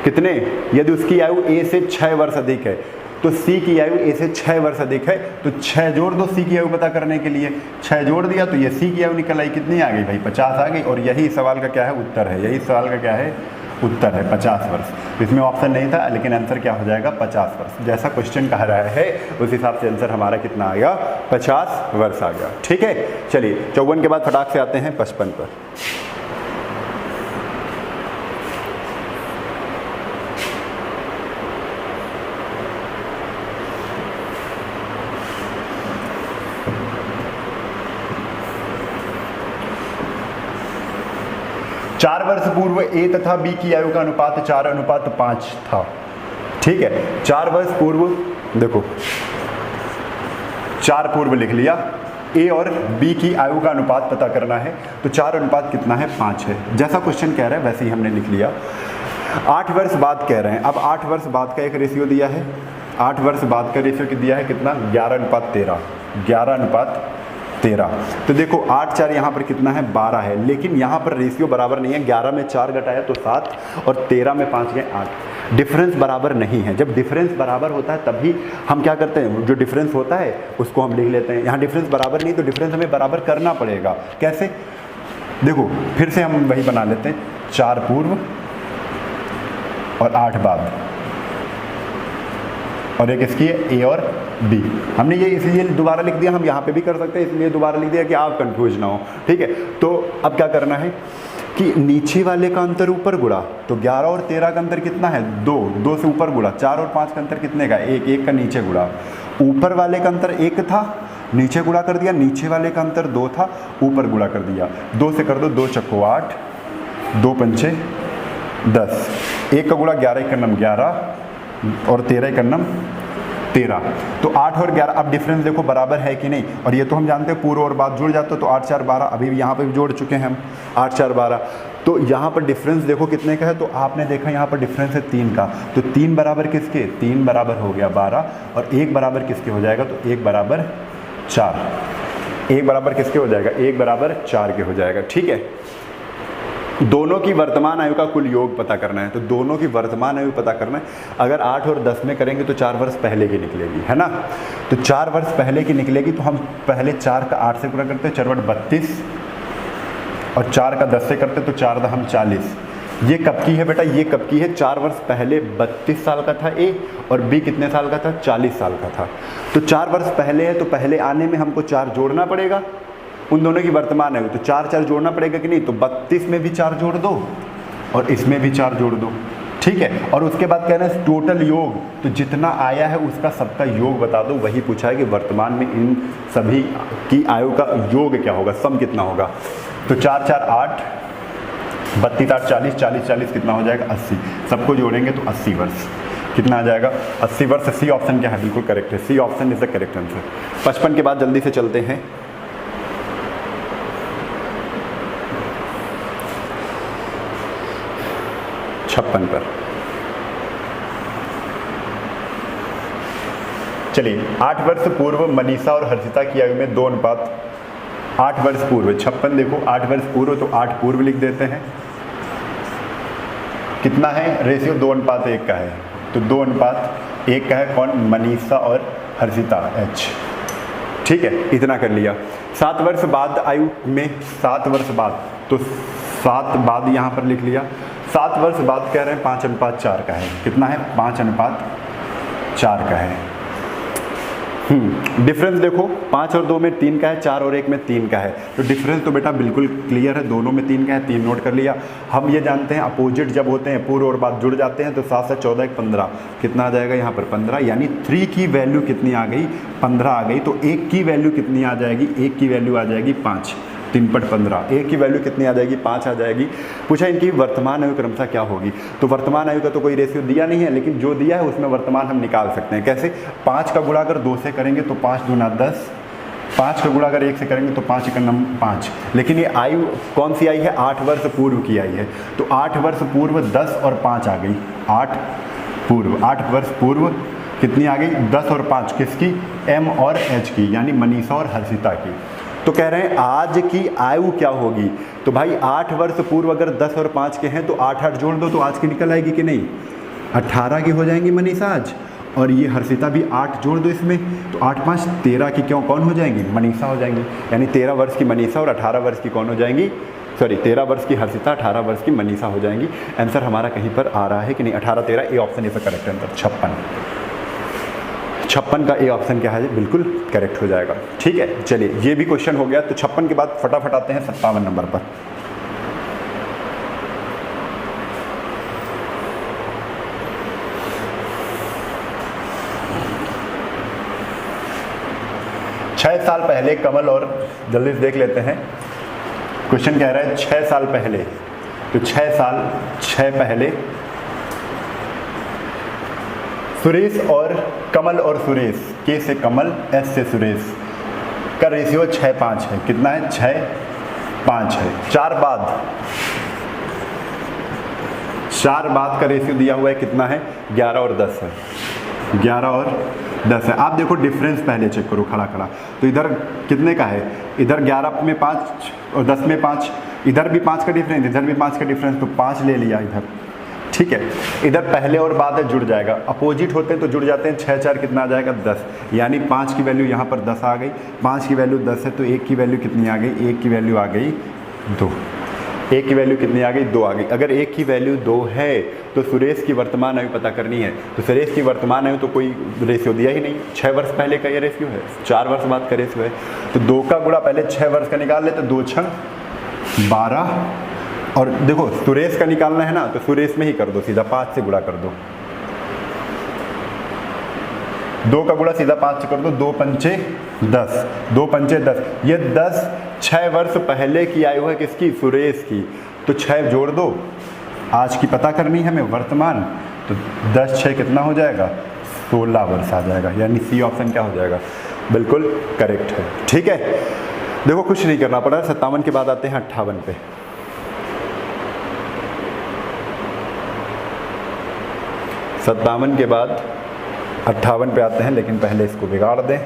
कितने, यदि उसकी आयु A से 6 वर्ष अधिक है तो C की आयु A से 6 वर्ष अधिक है, तो 6 जोड़ दो C की आयु पता करने के लिए। 6 जोड़ दिया तो ये C की आयु निकल आई, कितनी आ गई भाई, 50 आ गई। और यही सवाल का क्या है, उत्तर है। यही सवाल का क्या है, उत्तर है 50 वर्ष। इसमें ऑप्शन नहीं था, लेकिन आंसर क्या हो जाएगा, 50 वर्ष। जैसा क्वेश्चन कह रहा है उस हिसाब से आंसर हमारा कितना आ गया, 50 वर्ष आ गया। ठीक है, चलिए 54 के बाद फटाक से आते हैं 55 पर। चार वर्ष पूर्व A तथा B की आयु का अनुपात 4:5 था। ठीक है, 4 वर्ष पूर्व, देखो 4 पूर्व लिख लिया, A और B की आयु का अनुपात पता करना है, तो 4 अनुपात कितना है, 5 है। जैसा क्वेश्चन कह रहा है वैसे ही हमने लिख लिया। 8 वर्ष बाद कह रहे हैं, अब 8 वर्ष बाद का एक रेशियो दिया है, 8 वर्ष बाद का रेशियो दिया है कितना, 11:13, 11:13। तो देखो 8 4 यहाँ पर कितना है, 12 है, लेकिन यहाँ पर रेशियो बराबर नहीं है। 11 में 4 घटाया तो 7, और 13 में 5 गए 8। डिफरेंस बराबर नहीं है। जब डिफरेंस बराबर होता है तभी हम क्या करते हैं, जो डिफरेंस होता है उसको हम लिख लेते हैं। यहाँ डिफरेंस बराबर नहीं, तो डिफरेंस हमें बराबर करना पड़ेगा। कैसे, देखो फिर से हम वही बना लेते हैं, 4 पूर्व और 8 बाद, और एक इसकी है A और B। हमने ये इसलिए दोबारा लिख दिया, हम यहाँ पे भी कर सकते हैं, इसलिए दोबारा लिख दिया कि आप कंफ्यूज ना हो। ठीक है, तो अब क्या करना है कि नीचे वाले का अंतर ऊपर गुणा, तो 11 और 13 का अंतर कितना है, 2, 2 से ऊपर गुणा। 4 और 5 का अंतर कितने का, 1, 1 का नीचे गुणा। ऊपर वाले का अंतर 1 था, नीचे गुणा कर दिया, नीचे वाले का अंतर 2 था, ऊपर गुणा कर दिया। 2 से कर दो, 2 चक्को 8, 2 पंचे 10, 1 का गुणा 11 1 नम 11, और 13 1 नम 13। तो 8 और 11, अब डिफरेंस देखो बराबर है कि नहीं, और ये तो हम जानते हैं पूर्व और बाद जुड़ जाते, तो 8 4 12, अभी यहाँ पे भी जोड़ चुके हैं हम, 8 4 12। तो यहाँ पर डिफरेंस देखो कितने का है, तो आपने देखा यहाँ पर डिफरेंस है 3 का, तो 3 बराबर किसके, 3 बराबर हो गया 12, और 1 बराबर किसके हो जाएगा, तो 1 बराबर 4। 1 बराबर किसके हो जाएगा, 1 बराबर 4 के हो जाएगा। ठीक है, दोनों की वर्तमान आयु का कुल योग पता करना है, तो दोनों की वर्तमान आयु पता करना है। अगर 8 और 10 में करेंगे तो 4 वर्ष पहले की निकलेगी, है ना। तो 4 वर्ष पहले की निकलेगी, तो हम पहले 4 का 8 से गुणा करते हैं, 4 बट 32, और 4 का 10 से करते तो 4 × हम 40। ये कब की है बेटा, ये कब की है, 4 वर्ष पहले 32 साल का था A, और B कितने साल का था, 40 साल का था। तो 4 वर्ष पहले है, तो पहले आने में हमको 4 जोड़ना पड़ेगा, उन दोनों की वर्तमान है, तो 4 4 जोड़ना पड़ेगा कि नहीं, तो 32 में भी 4 जोड़ दो, और इसमें भी 4 जोड़ दो। ठीक है, और उसके बाद कहना है टोटल योग, तो जितना आया है उसका सबका योग बता दो। वही पूछा है कि वर्तमान में इन सभी की आयु का योग क्या होगा, सम कितना होगा। तो 4 4 8, 32 8 40, 40 40 कितना हो जाएगा, 80। सबको जोड़ेंगे तो 80 वर्ष कितना आ जाएगा, 80 वर्ष। सी ऑप्शन क्या है, बिल्कुल करेक्ट है, C option is the correct answer. 55 के बाद जल्दी से चलते हैं। 56 पर। चलिए 8 वर्ष पूर्व मनीषा और हर्षिता की आयु में 2 अनुपात 8 वर्ष पूर्व 56 देखो 8 वर्ष पूर्व तो 8 पूर्व लिख देते हैं। कितना है रेशियो 2:1 का है, तो 2:1 का है कौन, मनीषा और हर्षिता H। ठीक है, इतना कर लिया। 7 वर्ष बाद आयु में 7 वर्ष बाद, तो 7 बाद यहाँ पर लिख लिया। 7 वर्ष बाद कह रहे हैं 5:4 का है। कितना है, 5:4 का है। डिफरेंस देखो 5 और 2 में 3 का है, 4 और 1 में 3 का है, तो डिफरेंस तो बेटा बिल्कुल क्लियर है, दोनों में 3 का है, 3 नोट कर लिया। हम ये जानते हैं अपोजिट जब होते हैं पूर्व और बाद जुड़ जाते हैं तो 7 से 14 1 15, कितना आ जाएगा यहाँ पर 15, यानी 3 की वैल्यू कितनी आ गई, 15 आ गई। तो 1 की वैल्यू कितनी आ जाएगी, 1 की वैल्यू आ जाएगी 5, 3/15। 1 की वैल्यू कितनी आ जाएगी, 5 आ जाएगी। पूछा इनकी वर्तमान आयु क्रमशः क्या होगी, तो वर्तमान आयु का तो कोई रेशियो दिया नहीं है, लेकिन जो दिया है उसमें वर्तमान हम निकाल सकते हैं। कैसे, 5 का गुणा अगर 2 से करेंगे तो 5 दूना 10, 5 का गुणा अगर 1 से करेंगे तो 5 × 5। लेकिन ये आयु कौन सी आई है, 8 वर्ष पूर्व की आई है, तो 8 वर्ष पूर्व 10 और 5 आ गई, 8 पूर्व, 8 वर्ष पूर्व कितनी आ गई, 10 और 5 किसकी, M और H की, यानी मनीषा और हर्षिता की। तो कह रहे हैं आज की आयु क्या होगी, तो भाई 8 वर्ष पूर्व अगर 10 और 5 के हैं तो 8 जोड़ दो तो आज की निकल आएगी कि नहीं, 18 की हो जाएंगी मनीषा आज, और ये हर्षिता भी 8 जोड़ दो इसमें, तो 8 5 13 की क्यों कौन हो जाएंगी, मनीषा हो जाएंगी। यानी 13 वर्ष की मनीषा और 18 वर्ष की कौन हो जाएंगी, सॉरी 13 वर्ष की हर्षिता, 18 वर्ष की मनीषा हो जाएंगी। आंसर हमारा कहीं पर आ रहा है कि नहीं, 18 13, A option is correct answer. 56 का ए ऑप्शन क्या है, बिल्कुल करेक्ट हो जाएगा। ठीक है, चलिए ये भी क्वेश्चन हो गया। तो 56 के बाद फटाफट आते हैं 57 नंबर पर। छह साल पहले कमल और, जल्दी से देख लेते हैं क्वेश्चन कह रहा है 6 साल पहले, तो 6 पहले सुरेश और कमल और सुरेश, के से कमल, एस से सुरेश का रेशियो 6:5 है। कितना है, 6:5 है। 4 बाद का रेशियो दिया हुआ है, कितना है, 11 और 10 है, 11 और 10 है। आप देखो डिफरेंस पहले चेक करो खड़ा, तो इधर कितने का है, इधर 11 में 5 और 10 में 5, इधर भी 5 का डिफरेंस, इधर भी 5 का डिफरेंस, तो 5 ले लिया इधर। ठीक है, इधर पहले और बाद है जुड़ जाएगा, अपोजिट होते हैं तो जुड़ जाते हैं। 6 4 कितना आ जाएगा, 10, यानी 5 की वैल्यू यहाँ पर 10 आ गई, 5 की वैल्यू 10 है, तो 1 की वैल्यू कितनी आ गई, 1 की वैल्यू आ गई 2, 1 की वैल्यू कितनी आ गई, 2 आ गई। अगर 1 की वैल्यू 2 है तो सुरेश की वर्तमान आयु पता करनी है, तो सुरेश की वर्तमान आयु तो कोई रेशियो दिया ही नहीं, 6 वर्ष पहले का ये रेशियो है, 4 वर्ष बाद का रेशियो है। तो 2 का गुणा पहले 6 वर्ष का निकाल ले, तो 2 6 12, और देखो सुरेश का निकालना है ना, तो सुरेश में ही कर दो, सीधा 5 से गुणा कर दो, 2 का गुणा सीधा 5 से कर दो, 2 पंचे 10, 2 पंचे 10, ये 10 6 वर्ष पहले की आयु है, किसकी, सुरेश की, तो 6 जोड़ दो, आज की पता करनी है हमें वर्तमान, तो 10 6 कितना हो जाएगा, 16 वर्ष आ जाएगा, यानी सी ऑप्शन क्या हो जाएगा, बिल्कुल करेक्ट है। ठीक है, देखो कुछ नहीं करना पड़ा। 57 के बाद आते हैं 58 पे। 57 के बाद 58 पे आते हैं, लेकिन पहले इसको बिगाड़ दें।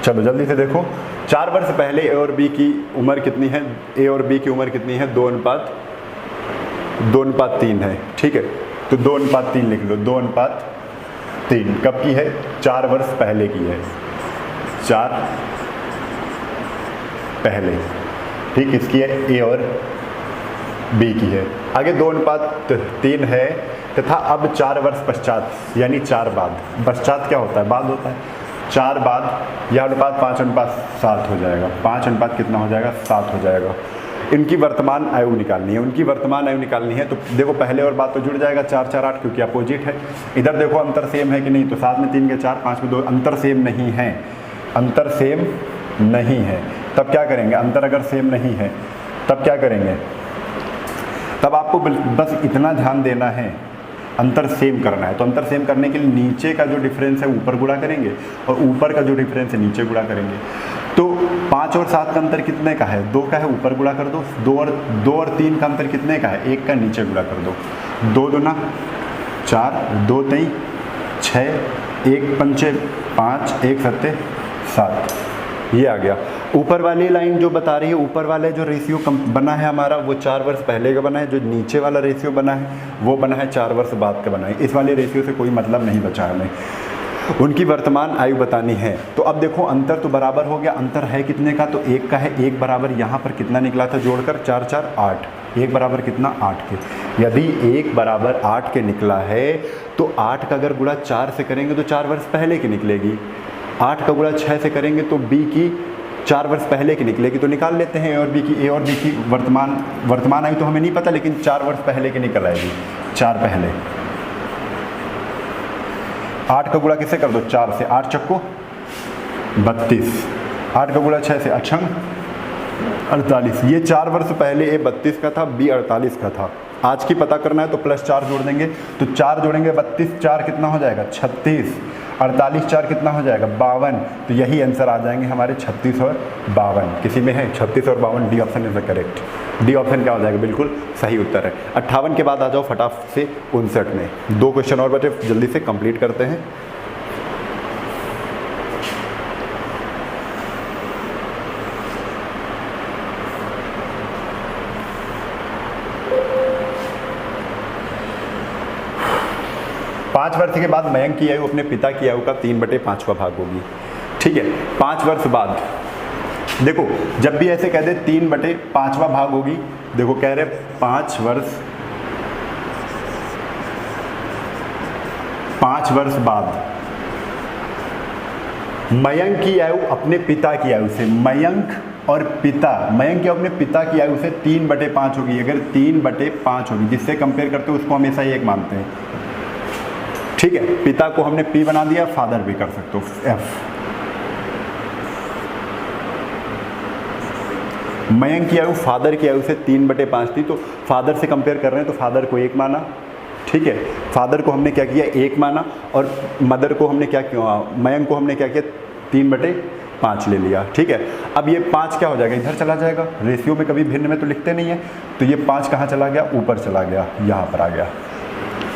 चलो जल्दी से देखो, 4 वर्ष पहले ए और बी की उम्र कितनी है, ए और बी की उम्र कितनी है, 2:3 है। ठीक है, तो 2:3 लिख लो, 2:3 कब की है, 4 वर्ष पहले की है, 4 पहले। ठीक, इसकी है ए और बी की है। आगे 2:3 है तथा अब 4 वर्ष पश्चात, यानी 4 बाद, पश्चात क्या होता है, बाद होता है, 4 बाद यह अनुपात 5:7 हो जाएगा, 5 कितना हो जाएगा, 7 हो जाएगा। इनकी वर्तमान आयु निकालनी है, उनकी वर्तमान आयु निकालनी है, तो देखो पहले और बाद तो जुड़ जाएगा, 4 4 8, क्योंकि अपोजिट है। इधर देखो अंतर सेम है कि नहीं, तो 7 में 3 के 4, 5 में 2, अंतर सेम नहीं है, अंतर सेम नहीं है, तब क्या करेंगे, अंतर अगर सेम नहीं है तब क्या करेंगे, तब आपको बस इतना ध्यान देना है अंतर सेम करना है। तो अंतर सेम करने के लिए नीचे का जो डिफरेंस है ऊपर गुणा करेंगे और ऊपर का जो डिफरेंस है नीचे गुणा करेंगे। तो 5 और 7 का अंतर कितने का है? 2 का है, ऊपर गुणा कर दो। 2 और 3 का अंतर कितने का है? 1 का, नीचे गुणा कर दो। 2 दूना 4, 2 3 6, 1 पंचे 5, 1 सत्ते 7, ये आ गया। ऊपर वाली लाइन जो बता रही है, ऊपर वाला जो रेशियो बना है हमारा वो 4 वर्ष पहले का बना है, जो नीचे वाला रेशियो बना है वो बना है 4 वर्ष बाद का बना है। इस वाले रेशियो से कोई मतलब नहीं बचा हमें, उनकी वर्तमान आयु बतानी है। तो अब देखो अंतर तो बराबर हो गया, अंतर है कितने का? तो 1 का है। 1 बराबर यहाँ पर कितना निकला था जोड़कर? 4 4 8। 1 बराबर कितना? 8 के। यदि 1 बराबर 8 के निकला है तो 8 का अगर गुणा 4 से करेंगे तो 4 वर्ष पहले की निकलेगी। 8 का गुणा 6 से करेंगे तो B की 4 वर्ष पहले की निकलेगी। तो निकाल लेते हैं ए और बी की वर्तमान आयु तो हमें नहीं पता, लेकिन 4 वर्ष पहले की निकल आएगी। 4 पहले 8 का गुणा किससे कर दो? 4 से। 8 चक्को 32। 8 का गुणा 6 से अक्षंग 48। ये 4 वर्ष पहले ए 32 का था, बी 48 का था। आज की पता करना है तो +4 जोड़ देंगे। तो 4 जोड़ेंगे 32, 4 कितना हो जाएगा? 36। 48 4 कितना हो जाएगा? 52। तो यही आंसर आ जाएंगे हमारे 36 और 52। किसी में है 36 और 52? D option is the correct. D option क्या हो जाएगा? बिल्कुल सही उत्तर है। 58 के बाद आ जाओ फटाफट से 59 में। 2 क्वेश्चन और बचे, जल्दी से कंप्लीट करते हैं। पाँच वर्ष के बाद मयंक की आयु अपने पिता की आयु का 3/5वां भाग होगी। ठीक है, 5 वर्ष बाद देखो, जब भी ऐसे कह दे 3/5वां भाग होगी, देखो कह रहे 5 वर्ष बाद मयंक की आयु अपने पिता की आयु से, मयंक और पिता, मयंक की अपने पिता की आयु से 3/5 होगी। अगर 3/5 होगी, जिससे कंपेयर करते हो उसको हमेशा ही 1 मानते हैं। ठीक है, पिता को हमने P बना दिया, फादर भी कर सकते हो F। मयंक की आयु फादर की आयु से 3/5 थी, तो फादर से कंपेयर कर रहे हैं तो फादर को 1 माना। ठीक है, फादर को हमने क्या किया? 1 माना। और मदर को हमने क्या किया? मयंक को हमने क्या किया? 3/5 ले लिया। ठीक है, अब ये 5 क्या हो जाएगा? इधर चला जाएगा। रेशियो में कभी भिन्न में तो लिखते नहीं है, तो ये 5 कहाँ चला गया? ऊपर चला गया, यहाँ पर आ गया।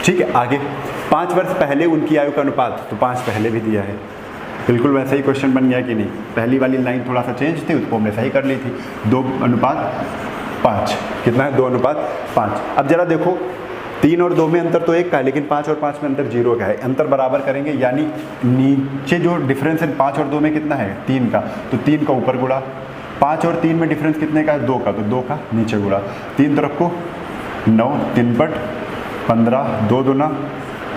ठीक है, आगे 5 वर्ष पहले उनकी आयु का अनुपात, तो 5 पहले भी दिया है। बिल्कुल वैसे ही क्वेश्चन बन गया कि नहीं? पहली वाली लाइन थोड़ा सा चेंज थी, उसको हमने सही कर ली थी। 2:5 कितना है? 2:5। अब जरा देखो, 3 और 2 में अंतर तो 1 का है, लेकिन 5 और 5 में अंतर 0 का है। अंतर बराबर करेंगे, यानी नीचे जो डिफरेंस है 5 और 2 में कितना है? 3 का, तो 3 का ऊपर गुणा। 5 और 3 में डिफरेंस कितने का है? 2 का, तो 2 का नीचे गुणा। 3 तरफ को 9, 3/15, 2 दूना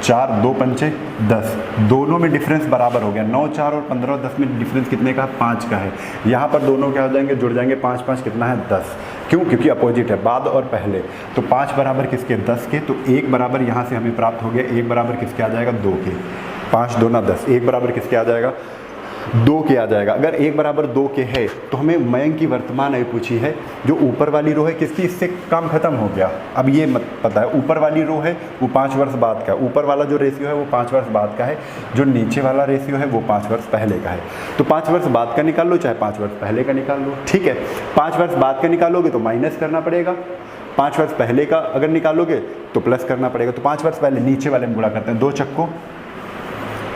4, 2 पंचे 10। दोनों में डिफरेंस बराबर हो गया। 9 4 और 15 और 10 में डिफरेंस कितने का? 5 का है। यहाँ पर दोनों क्या हो जाएंगे? जुड़ जाएंगे। 5 5 कितना है? 10। क्यों? क्योंकि अपोजिट है, बाद और पहले। तो 5 बराबर किसके? 10 के। तो 1 बराबर यहाँ से हमें प्राप्त हो गया। 1 बराबर किसके आ जाएगा? 2 के। 5 2 10। 1 बराबर किसके आ जाएगा? 2 के आ जाएगा। अगर 1 बराबर 2 के है तो हमें मयंक की वर्तमान आयु पूछी है। जो ऊपर वाली रो है किसकी? इससे काम खत्म हो गया। अब ये मत पता है, ऊपर वाली रो है वो 5 वर्ष बाद का, ऊपर वाला जो रेशियो है वो 5 वर्ष बाद का है, जो नीचे वाला रेशियो है वो 5 वर्ष पहले का है। तो 5 वर्ष बाद का निकाल लो, चाहे 5 वर्ष पहले का निकाल लो। ठीक है, 5 वर्ष बाद का निकालोगे तो माइनस करना पड़ेगा, 5 वर्ष पहले का अगर निकालोगे तो प्लस करना पड़ेगा। तो 5 वर्ष पहले नीचे वाले में गुणा करते हैं। 2 चक्को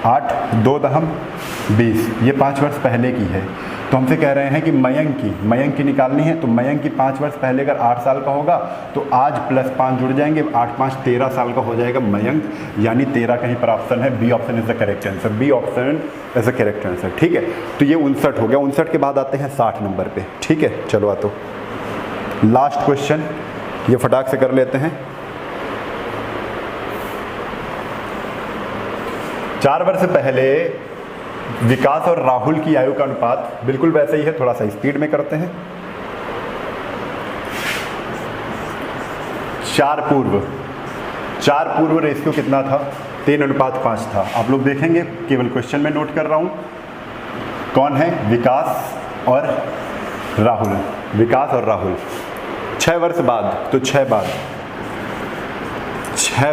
8, 2 दहम 20। ये 5 वर्ष पहले की है। तो हमसे कह रहे हैं कि मयंक की निकालनी है। तो मयंक की 5 वर्ष पहले अगर 8 साल का होगा तो आज +5 जुड़ जाएंगे, 8 5 13 साल का हो जाएगा मयंक, यानी 13 कहीं पर ऑप्शन है। B option is the correct answer. B option is the correct answer. ठीक है, तो ये 59 हो गया। 59 के बाद आते हैं 60 नंबर पे। ठीक है, चलो आ तो लास्ट क्वेश्चन, ये फटाक से कर लेते हैं। 4 वर्ष पहले विकास और राहुल की आयु का अनुपात बिल्कुल वैसे ही है, थोड़ा सा स्पीड में करते हैं। 4 पूर्व रेशियो कितना था? 3:5 था। आप लोग देखेंगे, केवल क्वेश्चन में नोट कर रहा हूं। कौन है? विकास और राहुल। विकास और राहुल 6 वर्ष बाद, तो 6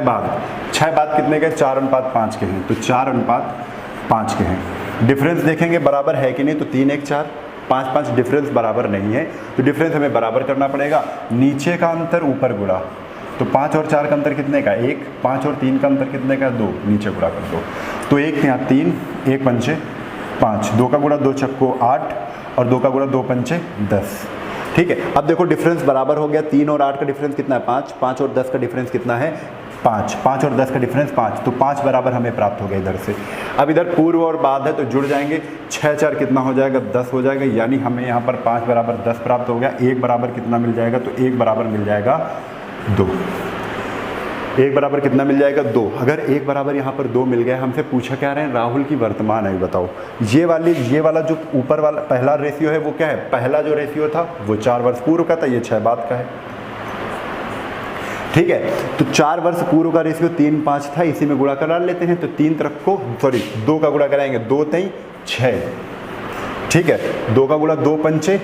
बाद 6 बाद कितने के? 4:5 के हैं, तो 4:5 के हैं। डिफरेंस देखेंगे बराबर है कि नहीं, तो 3 1 4, 5 5 डिफरेंस बराबर नहीं है, तो डिफरेंस हमें बराबर करना पड़ेगा। नीचे का अंतर ऊपर गुणा, तो 5 और 4 का अंतर कितने का? 1, 5 और 3 का अंतर कितने का? 2, नीचे गुणा कर दो, तो 1 यहाँ 3, 1 पंचे 5, 2 का गुणा 2 चक्को 8 और 2 का गुणा 2 पंचे 10। ठीक है, अब देखो डिफरेंस बराबर हो गया। 3 और 8 का डिफरेंस कितना है? 5, 5 और 10 का डिफरेंस कितना है? 5, 5 और 10 का डिफरेंस 5, तो 5 बराबर हमें प्राप्त हो गया इधर से। अब इधर पूर्व और बाद है तो जुड़ जाएंगे, 6 4 कितना हो जाएगा? 10 हो जाएगा, यानी हमें यहाँ पर 5 बराबर 10 प्राप्त हो गया। 1 बराबर कितना मिल जाएगा? तो 1 बराबर मिल जाएगा 2। 1 बराबर कितना मिल जाएगा? 2। अगर 1 बराबर यहाँ पर 2 मिल गया, हमसे पूछा क्या रहे हैं? राहुल की वर्तमान आयु बताओ। ये वाला जो ऊपर वाला पहला रेशियो है वो क्या है? पहला जो रेशियो था वो 4 वर्ष पूर्व का था, ये 6 बाद का है। ठीक है, तो 4 वर्ष पूर्व का रेशियो 3 5 था, इसी में गुणा करा लेते हैं। तो 3 तरफ को 2 का गुणा कराएंगे, 2 3 6। ठीक है, 2 का गुणा 2 पंचे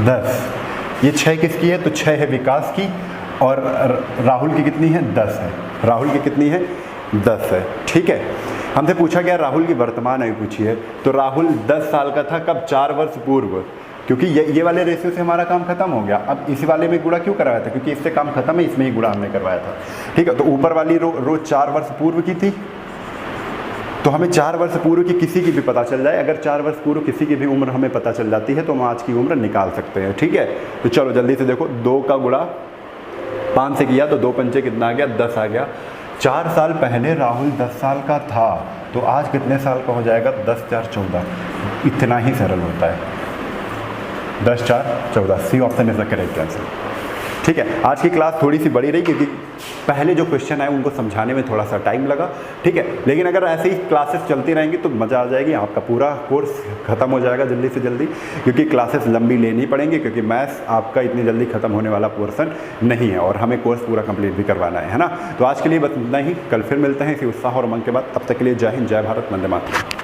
10। ये 6 किसकी है? तो 6 है विकास की, और राहुल की कितनी है? 10 है। राहुल की कितनी है? 10 है। ठीक है, हमसे पूछा गया राहुल की वर्तमान आयु पूछी है, तो राहुल 10 साल का था कब? 4 वर्ष पूर्व, क्योंकि ये वाले रेशियो से हमारा काम खत्म हो गया। अब इसी वाले में गुणा क्यों करवाया था? क्योंकि इससे काम खत्म है, इसमें ही गुणा हमने करवाया था। ठीक है, तो ऊपर वाली रो 4 वर्ष पूर्व की थी, तो हमें 4 वर्ष पूर्व की किसी की भी पता चल जाए। अगर 4 वर्ष पूर्व किसी की भी उम्र हमें पता चल जाती है तो हम आज की उम्र निकाल सकते हैं। ठीक है, तो चलो जल्दी से देखो, 2 का गुणा 5 से किया तो 2 पंचे कितना आ गया? 10 आ गया। 4 साल पहले राहुल 10 साल का था, तो आज कितने साल का हो जाएगा? 10 4 14। इतना ही सरल होता है, 10 4 14। C option is the correct answer. ठीक है, आज की क्लास थोड़ी सी बड़ी रही क्योंकि पहले जो क्वेश्चन आए उनको समझाने में थोड़ा सा टाइम लगा। ठीक है, लेकिन अगर ऐसे ही क्लासेस चलती रहेंगी तो मज़ा आ जाएगी, आपका पूरा कोर्स खत्म हो जाएगा जल्दी से जल्दी, क्योंकि क्लासेस लंबी लेनी पड़ेंगी, क्योंकि मैथ्स आपका इतनी जल्दी खत्म होने वाला पोर्सन नहीं है और हमें कोर्स पूरा कंप्लीट भी करवाना है ना। तो आज के लिए बस इतना ही, कल फिर मिलते हैं इसी उत्साह और उमंग के बाद। तब तक के लिए जय हिंद, जय भारत, वंदे मातरम।